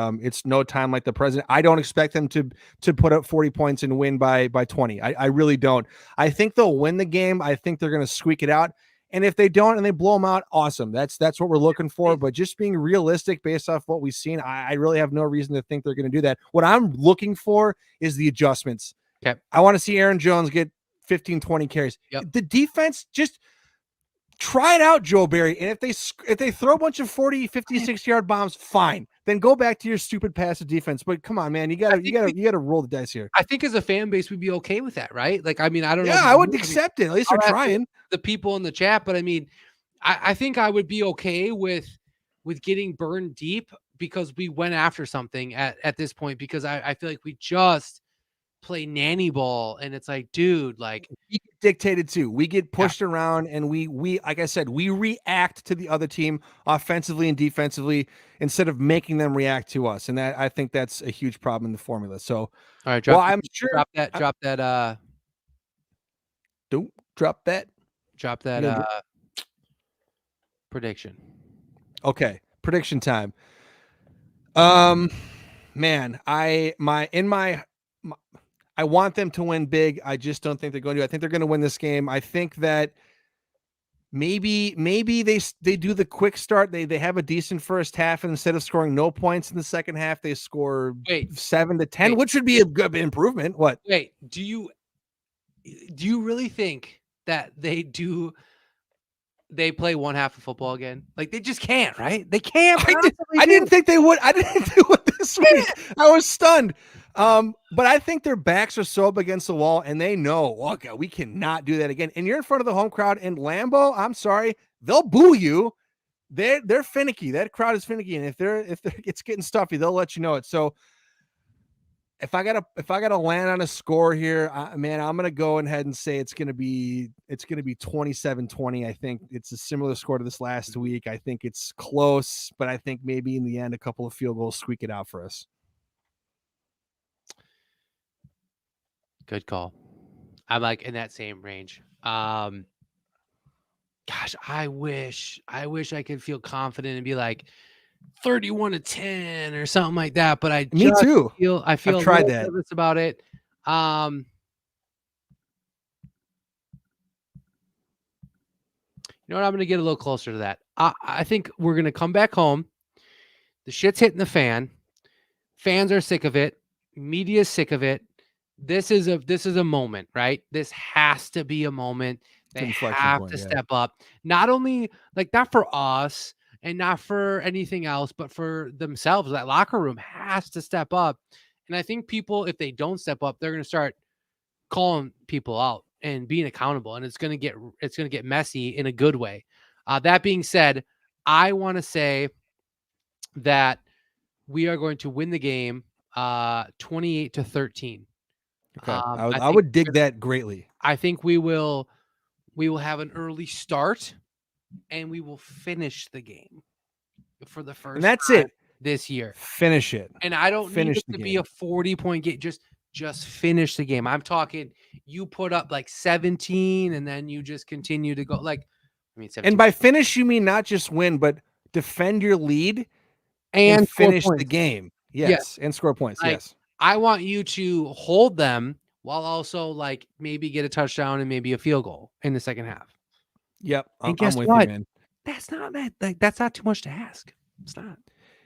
no time like the present. I don't expect them to put up 40 points and win by 20. I really don't. I think they'll win the game. I think they're going to squeak it out. And if they don't and they blow them out, awesome. That's what we're looking for. But just being realistic based off what we've seen, I really have no reason to think they're going to do that. What I'm looking for is the adjustments. Okay. I want to see Aaron Jones get 15, 20 carries. Yep. The defense, just try it out, Joe Barry. And if they throw a bunch of 40, 50, 60-yard bombs, fine. Then go back to your stupid passive defense. But come on, man, you gotta roll the dice here. I think as a fan base, we'd be okay with that, right? Like, I mean, I don't know. Yeah, I would accept it. At least they're trying. The people in the chat, but I mean, I think I would be okay with getting burned deep, because we went after something at this point, because I feel like we just play nanny ball, and it's like, dude, like, we get dictated too. We get pushed around, and we like I said, we react to the other team offensively and defensively instead of making them react to us. And that, I think that's a huge problem in the formula. So, all right, drop that prediction. Okay, prediction time. Man, I want them to win big. I just don't think they're going to. I think they're going to win this game. I think that maybe they do the quick start. They have a decent first half, and instead of scoring no points in the second half, they score 7 to 10, which would be a good improvement. What? Wait, do you really think that they play one half of football again? Like, they just can't, right? They can't. I didn't think they would. I didn't do it this week. I was stunned. But I think their backs are so up against the wall, and they know, okay, we cannot do that again. And you're in front of the home crowd in Lambeau. I'm sorry, they'll boo you. They're finicky. That crowd is finicky, and if it's getting stuffy, they'll let you know it. So if I gotta land on a score here, man, I'm gonna go ahead and say it's gonna be 27-20. I think it's a similar score to this last week. I think it's close, but I think maybe in the end a couple of field goals squeak it out for us. Good call. I'm like in that same range. Gosh, I wish I could feel confident and be like 31-10 or something like that. But I too. feel I've a tried little that. nervous about it. You know what? I'm going to get a little closer to that. I think we're going to come back home. The shit's hitting the fan. Fans are sick of it. Media's sick of it. This is a moment, right? This has to be a moment. They have to step up. Not only like not for us and not for anything else, but for themselves. That locker room has to step up. And I think people, if they don't step up, they're going to start calling people out and being accountable. And it's going to get messy in a good way. That being said, I want to say that we are going to win the game 28-13. Okay. I would dig that greatly. I think we will have an early start and we will finish the game for the first and that's time it this year. Finish it. And I don't need it to be a 40-point game. Just finish the game. I'm talking you put up like 17 and then you just continue to go like 17. And by finish you mean not just win, but defend your lead and finish the game. Yes. And score points. Like, yes. I want you to hold them while also like maybe get a touchdown and maybe a field goal in the second half. Yep. And guess I'm with what? you, man. That's not that. Like, that's not too much to ask. It's not.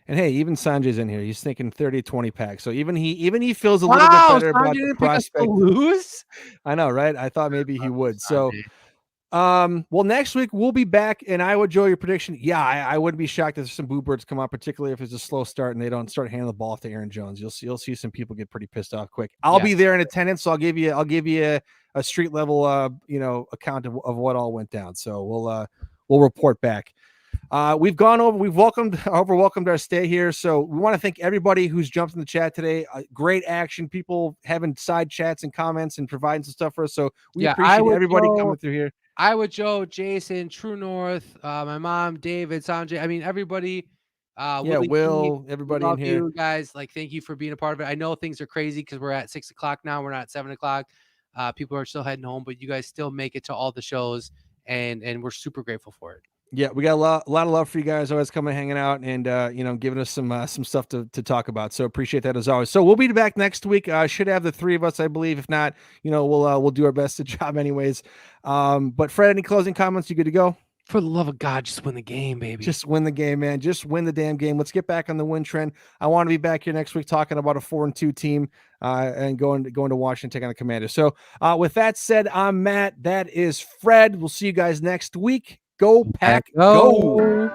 And hey, even Sanjay's in here. He's thinking 30-20 pack. So even he feels a little bit better about the prospect. Lose. I know, right? I thought maybe he would. So, well, next week we'll be back, and I would Joe your prediction. Yeah, I wouldn't be shocked if some boo birds come out, particularly if it's a slow start and they don't start handing the ball off to Aaron Jones. You'll see some people get pretty pissed off quick. I'll be there in attendance, so I'll give you a street level account of what all went down. So we'll report back. We've welcomed our stay here. So we want to thank everybody who's jumped in the chat today. Great action, people having side chats and comments and providing some stuff for us. So we appreciate everybody coming through here. I would Joe, Jason, True North, my mom, David, Sanjay. I mean, everybody. Will, everybody in here. You guys, like, thank you for being a part of it. I know things are crazy because we're at 6 o'clock now. We're not at 7 o'clock. People are still heading home, but you guys still make it to all the shows, and we're super grateful for it. Yeah, we got a lot of love for you guys, always coming, hanging out, and giving us some stuff to talk about. So appreciate that as always. So we'll be back next week. Should have the three of us, I believe. If not, we'll do our best to job anyways. But Fred, any closing comments? You good to go? For the love of God, just win the game, baby. Just win the game, man. Just win the damn game. Let's get back on the win trend. I want to be back here next week talking about a 4-2 team and going to Washington, taking on the Commanders. So with that said, I'm Matt. That is Fred. We'll see you guys next week. Go Pack, go.